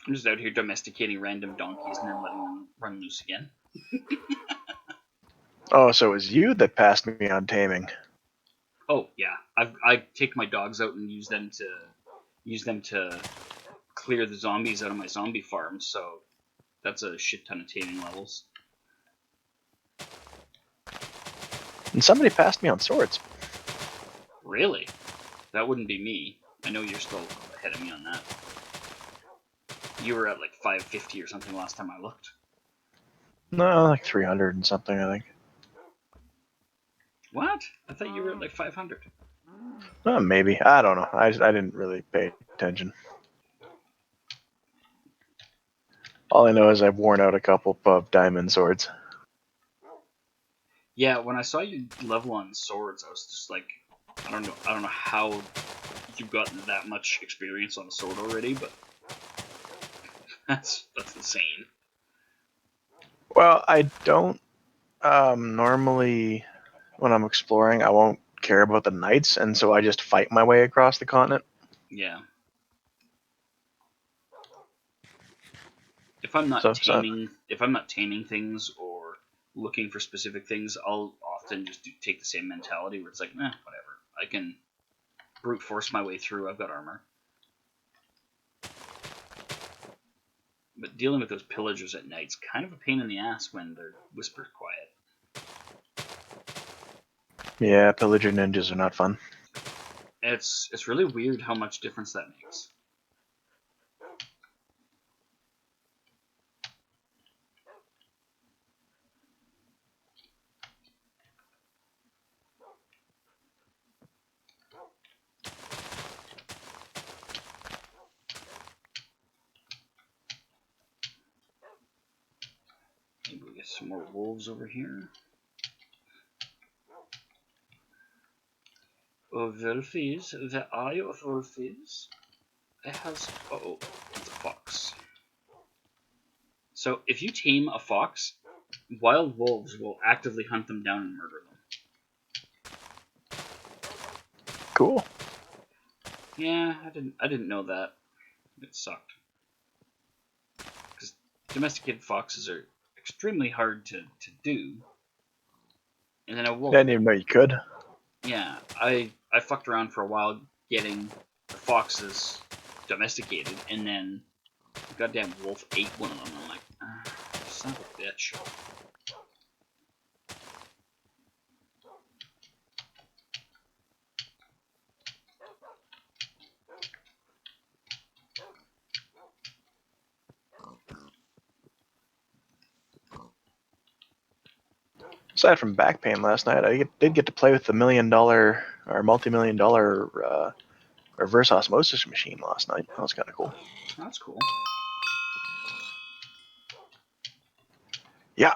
I'm just out here domesticating random donkeys and then letting them run loose again.
oh, so it was you that passed me on taming.
Oh yeah, I take my dogs out and use them to clear the zombies out of my zombie farm. So that's a shit ton of taming levels.
And somebody passed me on swords.
Really? That wouldn't be me. I know you're still ahead of me on that. You were at like 550 or something last time I looked.
No, like 300 and something, I think.
What? I thought you were at like 500.
Maybe. I don't know. I didn't really pay attention. All I know is I've worn out a couple of diamond swords.
Yeah, when I saw you level on swords, I was just like, I don't know how you've gotten that much experience on a sword already, but that's insane.
Well, I don't normally, when I'm exploring, I won't care about the knights, and so I just fight my way across the continent.
Yeah. If I'm not
So,
taming things or looking for specific things, I'll often just take the same mentality where it's like, whatever. I can brute force my way through. I've got armor. But dealing with those pillagers at night's kind of a pain in the ass when they're whispered quiet.
yeah, pillager ninjas are not fun.
It's really weird how much difference that makes. Maybe we get some more wolves over here. Oh, wolfies, the eye of wolfies. It has... oh, it's a fox. So, if you tame a fox, wild wolves will actively hunt them down and murder them.
Cool.
Yeah, I didn't know that. It sucked. Because domesticated foxes are extremely hard to do. and then a wolf.
I didn't even know you could.
Yeah, I fucked around for a while getting the foxes domesticated, and then the goddamn wolf ate one of them. I'm like, son of a bitch.
Aside from back pain last night, I did get to play with the $1 million or multi-million dollar reverse osmosis machine last night. That was kind of cool.
That's cool.
Yeah,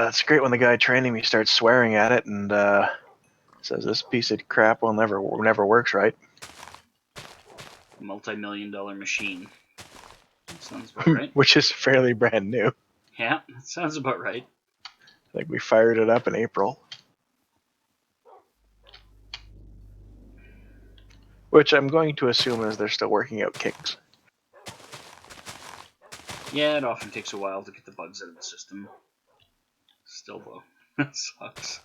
it's great when the guy training me starts swearing at it and says this piece of crap will never works right.
Multi-million-dollar machine. That sounds about right.
Which is fairly brand new.
Yeah, that sounds about right.
I think we fired it up in April. Which I'm going to assume is they're still working out kinks.
Yeah, it often takes a while to get the bugs out of the system. Still, though, that sucks.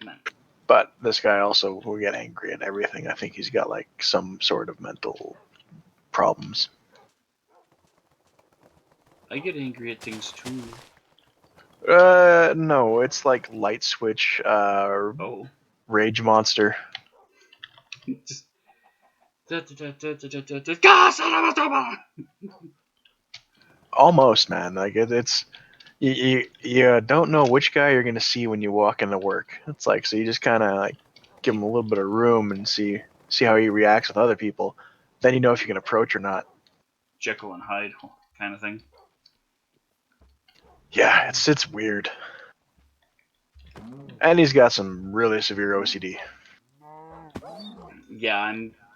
Come on.
But this guy also will get angry at everything. I think he's got like some sort of mental problems.
I get angry at things too.
No, it's like light switch,
Oh.
rage monster.
Just...
Almost, man. Like it's you don't know which guy you're gonna see when you walk into work. It's like so you just kind of like give him a little bit of room and see how he reacts with other people. Then you know if you can approach or not.
Jekyll and Hyde kind of thing.
Yeah, it's weird. And he's got some really severe OCD.
Yeah,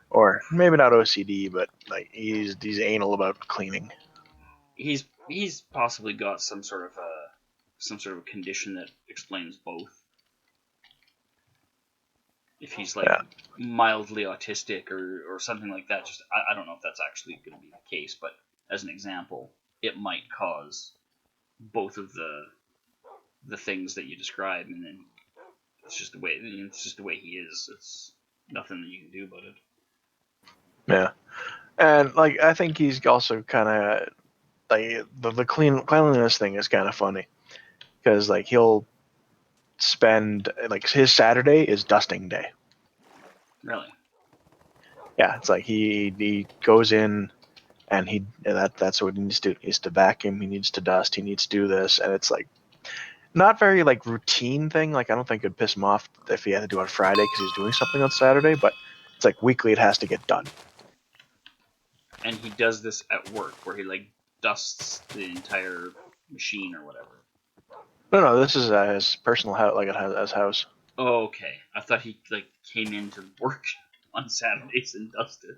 Or maybe not OCD, but like he's anal about cleaning.
he's possibly got some sort of a condition that explains both. If he's like mildly autistic or something like that, just I don't know if that's actually going to be the case, but as an example, it might cause both of the things that you describe, and then it's just the way he is. It's nothing that you can do about it.
Yeah, and like I think he's also kind of like the cleanliness thing is kind of funny because like he'll spend like his Saturday is dusting day.
Really?
Yeah, it's like he goes in and that's what he needs to do. He needs to vacuum, he needs to dust, he needs to do this, and it's like not very like routine thing. Like I don't think it'd piss him off if he had to do it on Friday because he's doing something on Saturday, but it's like weekly it has to get done.
And he does this at work where he like dusts the entire machine or whatever.
No, this is his personal house, like at his house.
Oh, okay. I thought he like came into work on Saturdays and dusted.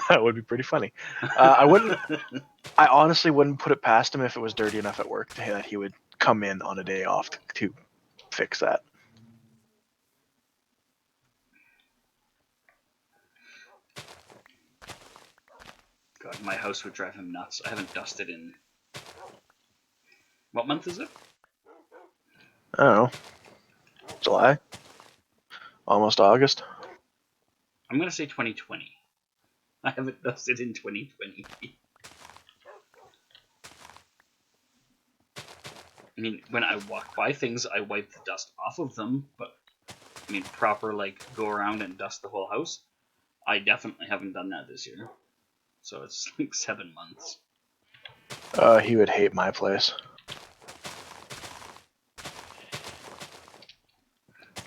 That would be pretty funny. I honestly wouldn't put it past him if it was dirty enough at work that he would come in on a day off to fix that.
God, my house would drive him nuts. I haven't dusted in... What month is it?
I don't know. July? Almost August?
I'm going to say 2020. I haven't dusted in 2020. I mean, when I walk by things, I wipe the dust off of them, but I mean, proper, like, go around and dust the whole house, I definitely haven't done that this year. So it's like 7 months.
He would hate my place.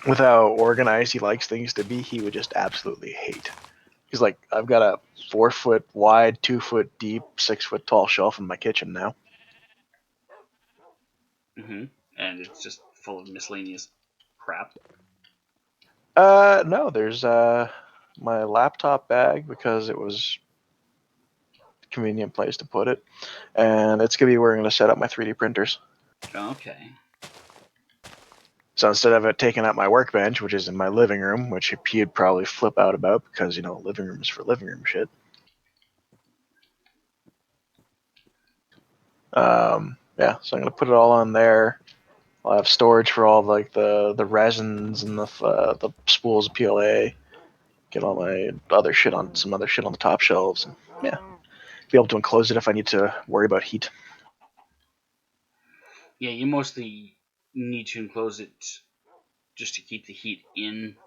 With how organized he likes things to be, he would just absolutely hate. He's like, I've got a 4 foot wide, 2 foot deep, 6 foot tall shelf in my kitchen now.
Mm-hmm. And it's just full of miscellaneous crap.
No, there's my laptop bag because it was a convenient place to put it, and it's gonna be where I'm gonna set up my 3D printers.
Okay.
So instead of it taking up my workbench, which is in my living room, which he'd probably flip out about because living room is for living room shit. Yeah, so I'm gonna put it all on there. I'll have storage for all like the resins and the spools of PLA. Get all my other shit on some other shit on the top shelves, and yeah, be able to enclose it if I need to worry about heat.
Yeah, you mostly need to enclose it just to keep the heat in,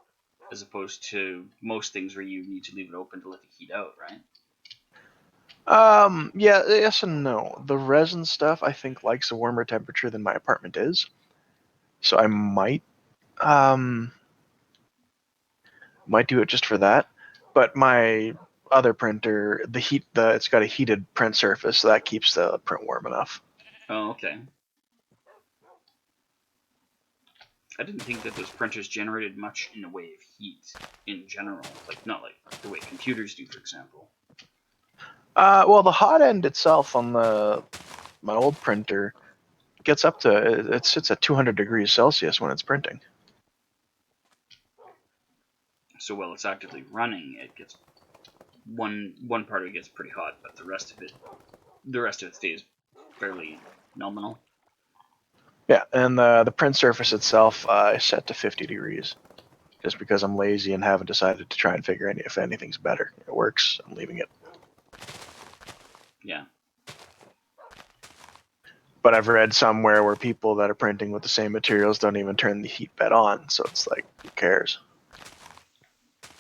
as opposed to most things where you need to leave it open to let the heat out, right?
Yeah, yes and no. The resin stuff I think likes a warmer temperature than my apartment is, so I might do it just for that. But my other printer, it's got a heated print surface, so that keeps the print warm enough.
Oh, okay. I didn't think that those printers generated much in the way of heat in general, like not like the way computers do, for example.
Well, the hot end itself on my old printer gets up to it sits at 200 degrees Celsius when it's printing.
So while it's actively running, it gets one part of it gets pretty hot, but the rest of it stays fairly nominal.
Yeah, and the print surface itself is set to 50 degrees, just because I'm lazy and haven't decided to try and figure if anything's better. It works. I'm leaving it.
Yeah.
But I've read somewhere where people that are printing with the same materials don't even turn the heat bed on, so it's like, who cares?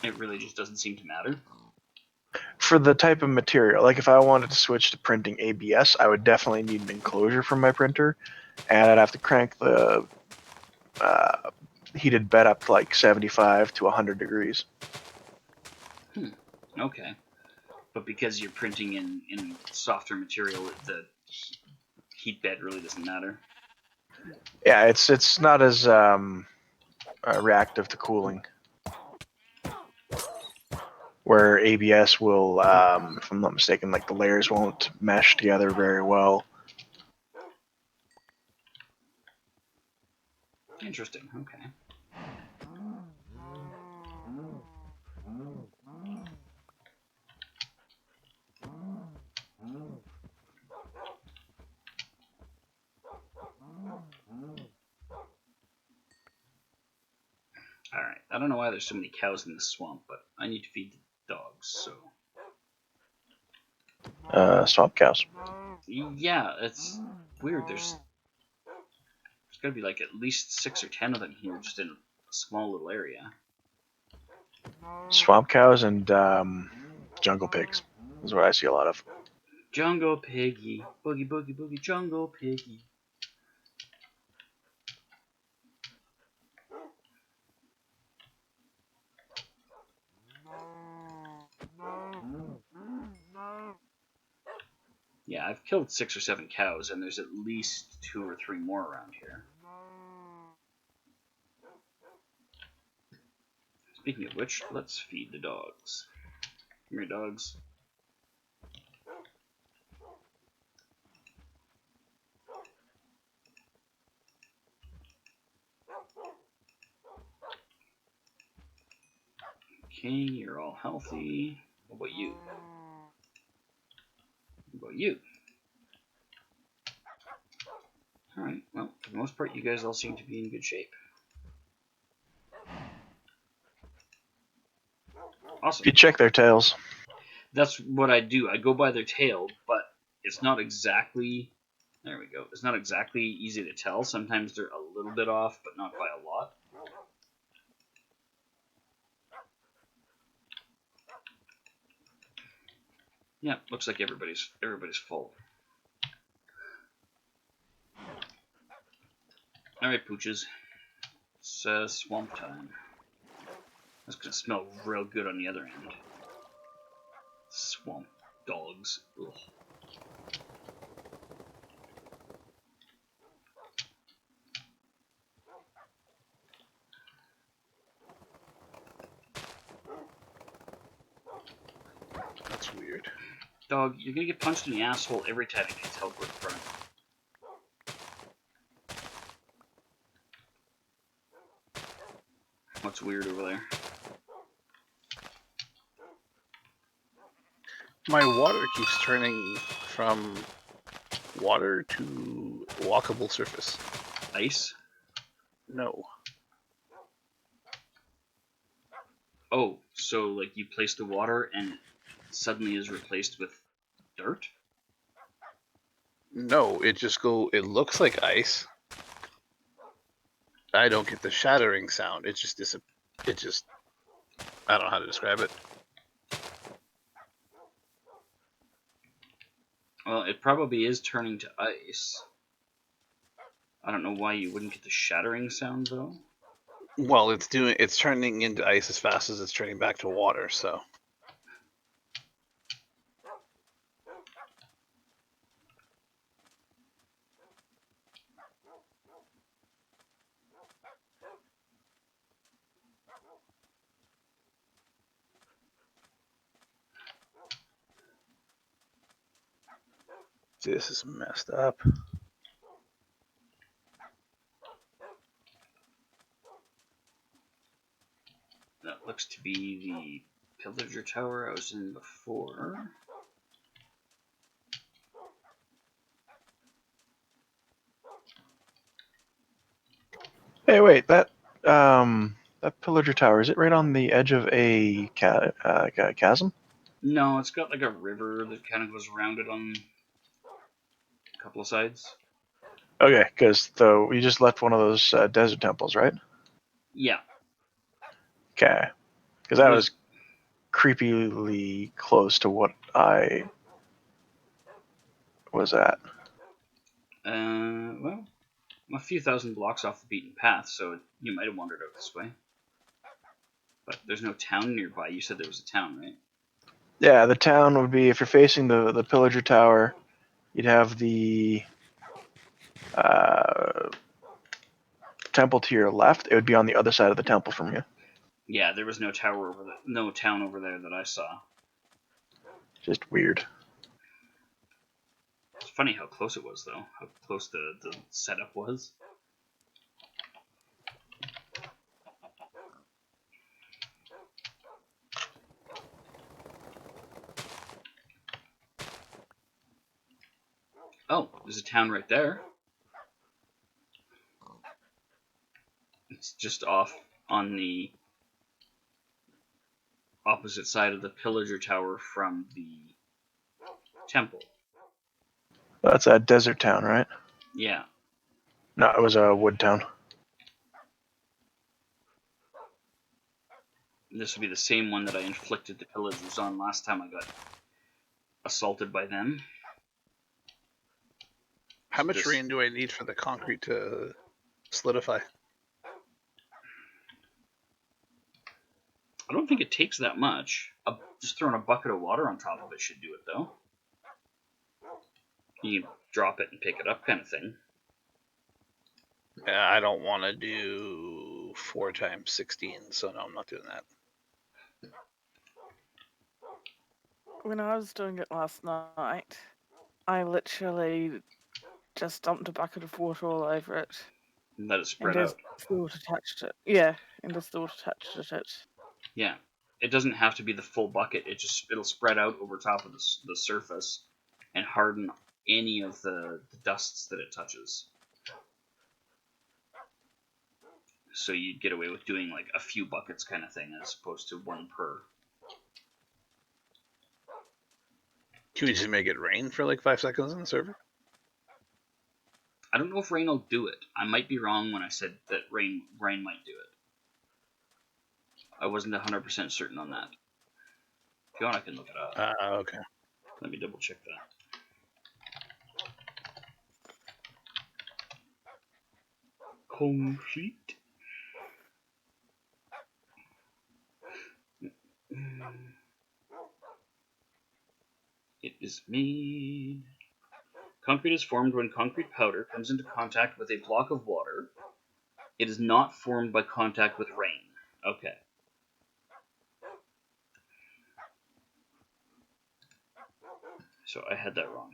It really just doesn't seem to matter.
For the type of material, like if I wanted to switch to printing ABS, I would definitely need an enclosure from my printer, and I'd have to crank the heated bed up to like 75 to 100 degrees.
Okay. But because you're printing in softer material, the heat bed really doesn't matter.
Yeah, it's not as reactive to cooling. Where ABS will, if I'm not mistaken, like the layers won't mesh together very well.
Interesting. Okay. All right. I don't know why there's so many cows in this swamp, but I need to feed the dogs. So
Swamp cows.
yeah, it's weird. There's got to be like at least 6 or 10 of them here, just in a small little area.
Swamp cows and jungle pigs is what I see a lot of.
Jungle piggy, boogie boogie boogie, jungle piggy. Yeah, I've killed 6 or 7 cows, and there's at least 2 or 3 more around here. Speaking of which, let's feed the dogs. Come here, dogs. Okay, you're all healthy. What about you? What about you? Alright, well, for the most part, you guys all seem to be in good shape. Awesome.
If you check their tails.
That's what I do. I go by their tail, but it's not exactly... There we go. It's not exactly easy to tell. Sometimes they're a little bit off, but not by a lot. Yeah, looks like everybody's full. Alright, pooches. It's swamp time. That's gonna smell real good on the other end. Swamp dogs. Ugh.
That's weird.
Dog, you're gonna get punched in the asshole every time you teleport in front of me. What's weird over there?
My water keeps turning from water to walkable surface.
Ice?
No.
Oh, so like you place the water and it suddenly is replaced with dirt?
No, it looks like ice. I don't get the shattering sound. It just I don't know how to describe it.
Well, it probably is turning to ice. I don't know why you wouldn't get the shattering sound though.
Well, it's turning into ice as fast as it's turning back to water, so. This is messed up.
That looks to be the pillager tower I was in before.
Hey, wait, that pillager tower, is it right on the edge of a chasm?
No, it's got like a river that kind of goes around it on a couple of sides.
Okay, because we just left one of those desert temples, right?
Yeah.
Okay, because that was creepily close to what I was at.
Well, I'm a few thousand blocks off the beaten path, so you might have wandered out this way. But there's no town nearby. You said there was a town, right?
Yeah, the town would be, if you're facing the pillager tower, you'd have the temple to your left. It would be on the other side of the temple from you.
Yeah, there was no town over there that I saw.
Just weird.
It's funny how close it was, though. How close the setup was. Oh, there's a town right there. It's just off on the opposite side of the pillager tower from the temple.
That's a desert town, right?
Yeah.
No, it was a wood town.
This would be the same one that I inflicted the pillagers on last time I got assaulted by them.
How much rain do I need for the concrete to solidify?
I don't think it takes that much. Just throwing a bucket of water on top of it should do it, though. You can drop it and pick it up, kind of thing.
I don't want to do 4 times 16, so no, I'm not doing that.
When I was doing it last night, I literally just dumped a bucket of water all over it.
And let it spread
and
out.
just thought attached it. Yeah, and just thought attached it.
Yeah. It doesn't have to be the full bucket. It'll spread out over top of the surface and harden any of the dusts that it touches. So you'd get away with doing like a few buckets kind of thing as opposed to one per.
Can we just make it rain for like 5 seconds on the server?
I don't know if rain will do it. I might be wrong when I said that rain might do it. I wasn't 100% certain on that. If you want, I can look it up.
Okay.
Let me double check that. Complete. It is made. Concrete is formed when concrete powder comes into contact with a block of water. It is not formed by contact with rain. Okay. So I had that wrong.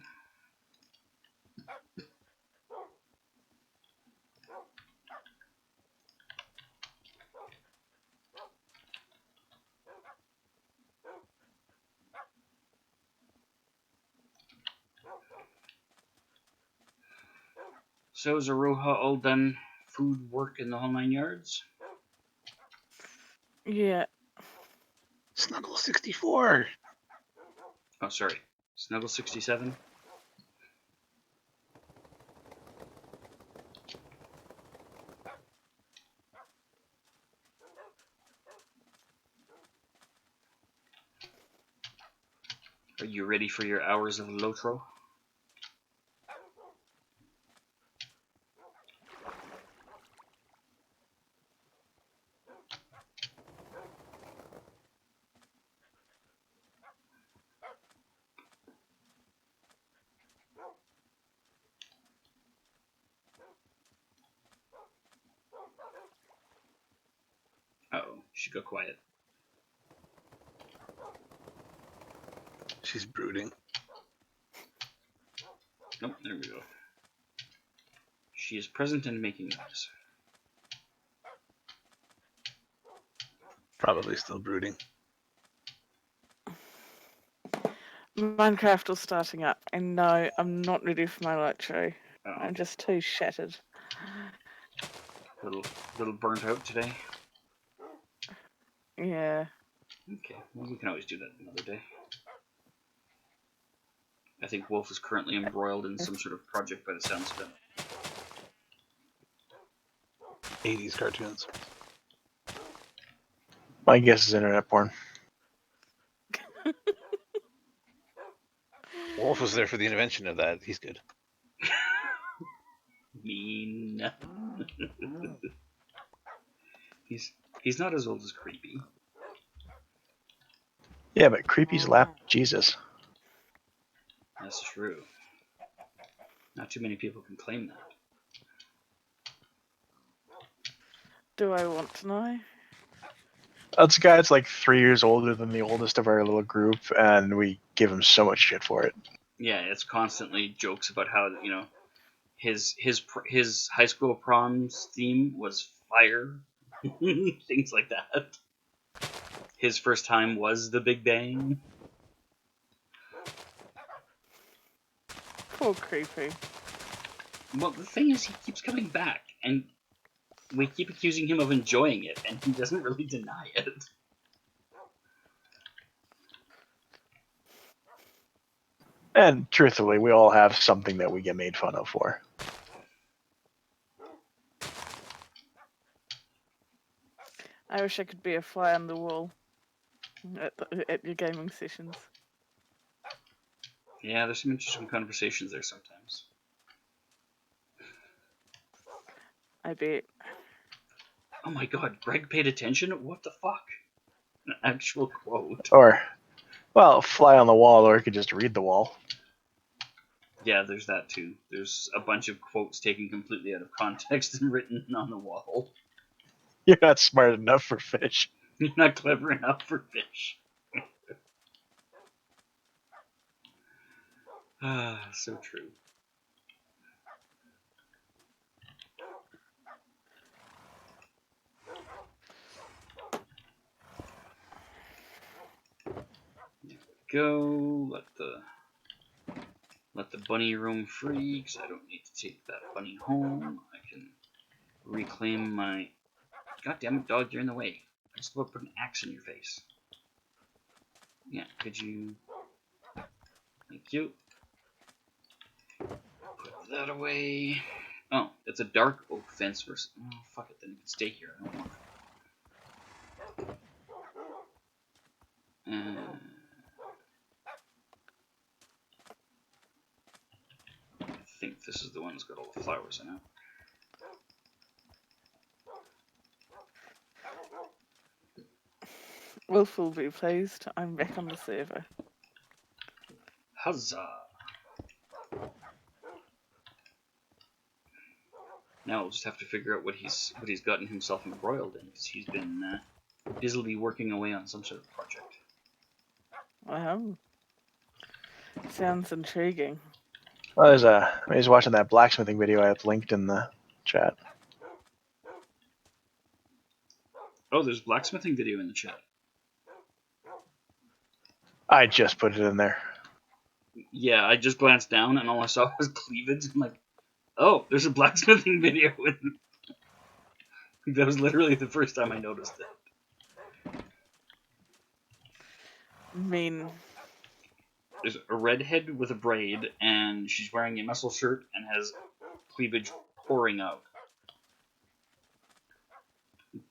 So is Aroha all done food, work, and the whole 9 yards?
Yeah.
Snuggle 64.
Oh, sorry. Snuggle 67? Are you ready for your hours of Lotro? Uh-oh, she got quiet.
She's brooding.
Nope, there we go. She is present and making noise.
Probably still brooding.
Minecraft was starting up, and no, I'm not ready for my lecture.
Oh,
I'm just too shattered.
little burnt out today.
Yeah.
Okay, well, we can always do that another day. I think Wolf is currently embroiled in some sort of project by the sounds of it.
80s cartoons.
My guess is internet porn.
Wolf was there for the invention of that. He's good.
Mean. He's not as old as Creepy.
Yeah, but Creepy's lap Jesus.
That's true. Not too many people can claim that.
Do I want to know?
That's a guy that's like 3 years older than the oldest of our little group, and we give him so much shit for it.
Yeah, it's constantly jokes about how, you know, his high school prom's theme was fire. Things like that. His first time was the Big Bang.
Poor Creepy.
Well, the thing is, he keeps coming back, and we keep accusing him of enjoying it, and he doesn't really deny it.
And truthfully, we all have something that we get made fun of for.
I wish I could be a fly on the wall at your gaming sessions.
Yeah, there's some interesting conversations there sometimes.
I bet.
Oh my god, Greg paid attention? What the fuck? An actual quote.
Or, well, fly on the wall, or you could just read the wall.
Yeah, there's that too. There's a bunch of quotes taken completely out of context and written on the wall.
You're not smart enough for fish.
You're not clever enough for fish. Ah, so true. There we go. Let the bunny roam free, because I don't need to take that bunny home. I can reclaim my... God damn it, dog, you're in the way. I just about put an axe in your face. Yeah, could you... Thank you. Put that away. Oh, it's a dark oak fence versus... Oh, fuck it, then you can stay here. I don't want it. I think this is the one that's got all the flowers in it.
Wolf will be pleased. I'm back on the server.
Huzzah! Now we'll just have to figure out what he's gotten himself embroiled in, because he's been busily working away on some sort of project.
Wow. Sounds intriguing.
Well, he's watching that blacksmithing video I have linked in the chat.
Oh, there's blacksmithing video in the chat.
I just put it in there.
Yeah, I just glanced down and all I saw was cleavage. I'm like, Oh, there's a blacksmithing video. That was literally the first time I noticed it.
Mean.
There's a redhead with a braid, and she's wearing a muscle shirt and has cleavage pouring out.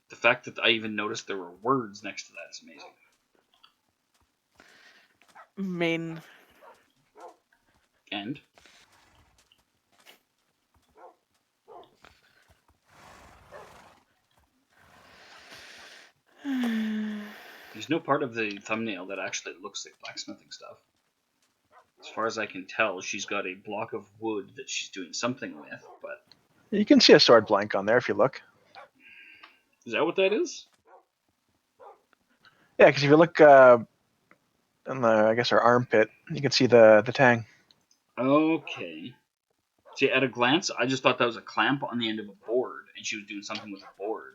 The fact that I even noticed there were words next to that is amazing.
Mean.
And there's no part of the thumbnail that actually looks like blacksmithing stuff. As far as I can tell, she's got a block of wood that she's doing something with, but
You can see a sword blank on there if you look.
is that what that is?
Yeah, because if you look in the, I guess, her armpit, you can see the tang.
Okay. See, at a glance, I just thought that was a clamp on the end of a board, and she was doing something with a board.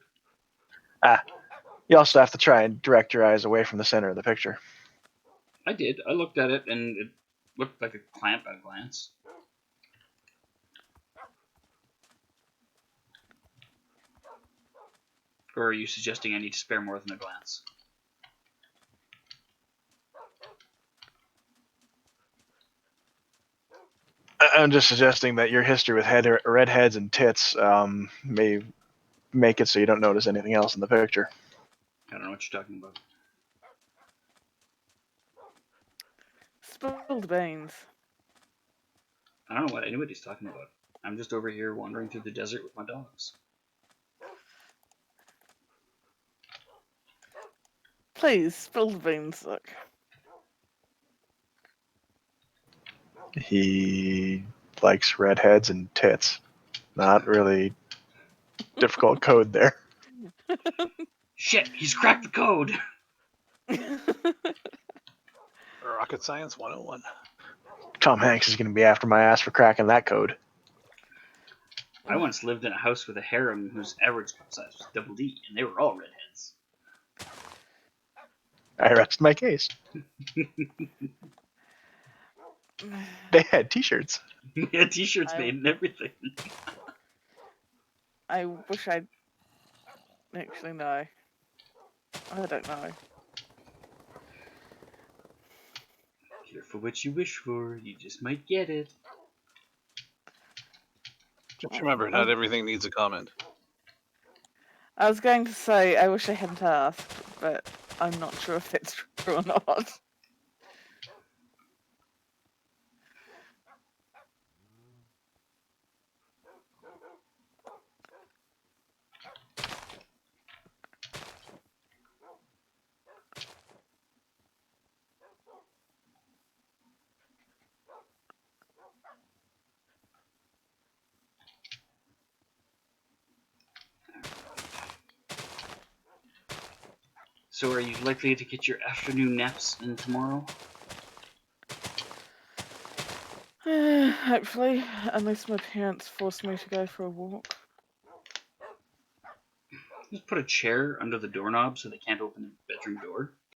You also have to try and direct your eyes away from the center of the picture.
I did. I looked at it, and it looked like a clamp at a glance. Or are you suggesting I need to spare more than a glance?
I'm just suggesting that your history with redheads and tits may make it so you don't notice anything else in the picture.
I don't know what you're talking about.
Spilled beans.
I don't know what anybody's talking about. I'm just over here wandering through the desert with my dogs.
Please, spilled beans, Zookk.
He likes redheads and tits. Not really difficult code there.
Shit, he's cracked the code!
Rocket Science 101.
Tom Hanks is going to be after my ass for cracking that code.
I once lived in a house with a harem whose average size was double D, and they were all redheads.
I rest my case. They had t-shirts.
We had t-shirts made and everything.
I wish I'd... Actually, no. I don't know.
Careful what you wish for, you just might get it.
Just remember, not everything needs a comment.
I was going to say, I wish I hadn't asked, but I'm not sure if that's true or not.
So are you likely to get your afternoon naps in tomorrow?
Hopefully, unless my parents force me to go for a walk.
Just put a chair under the doorknob so they can't open the bedroom door.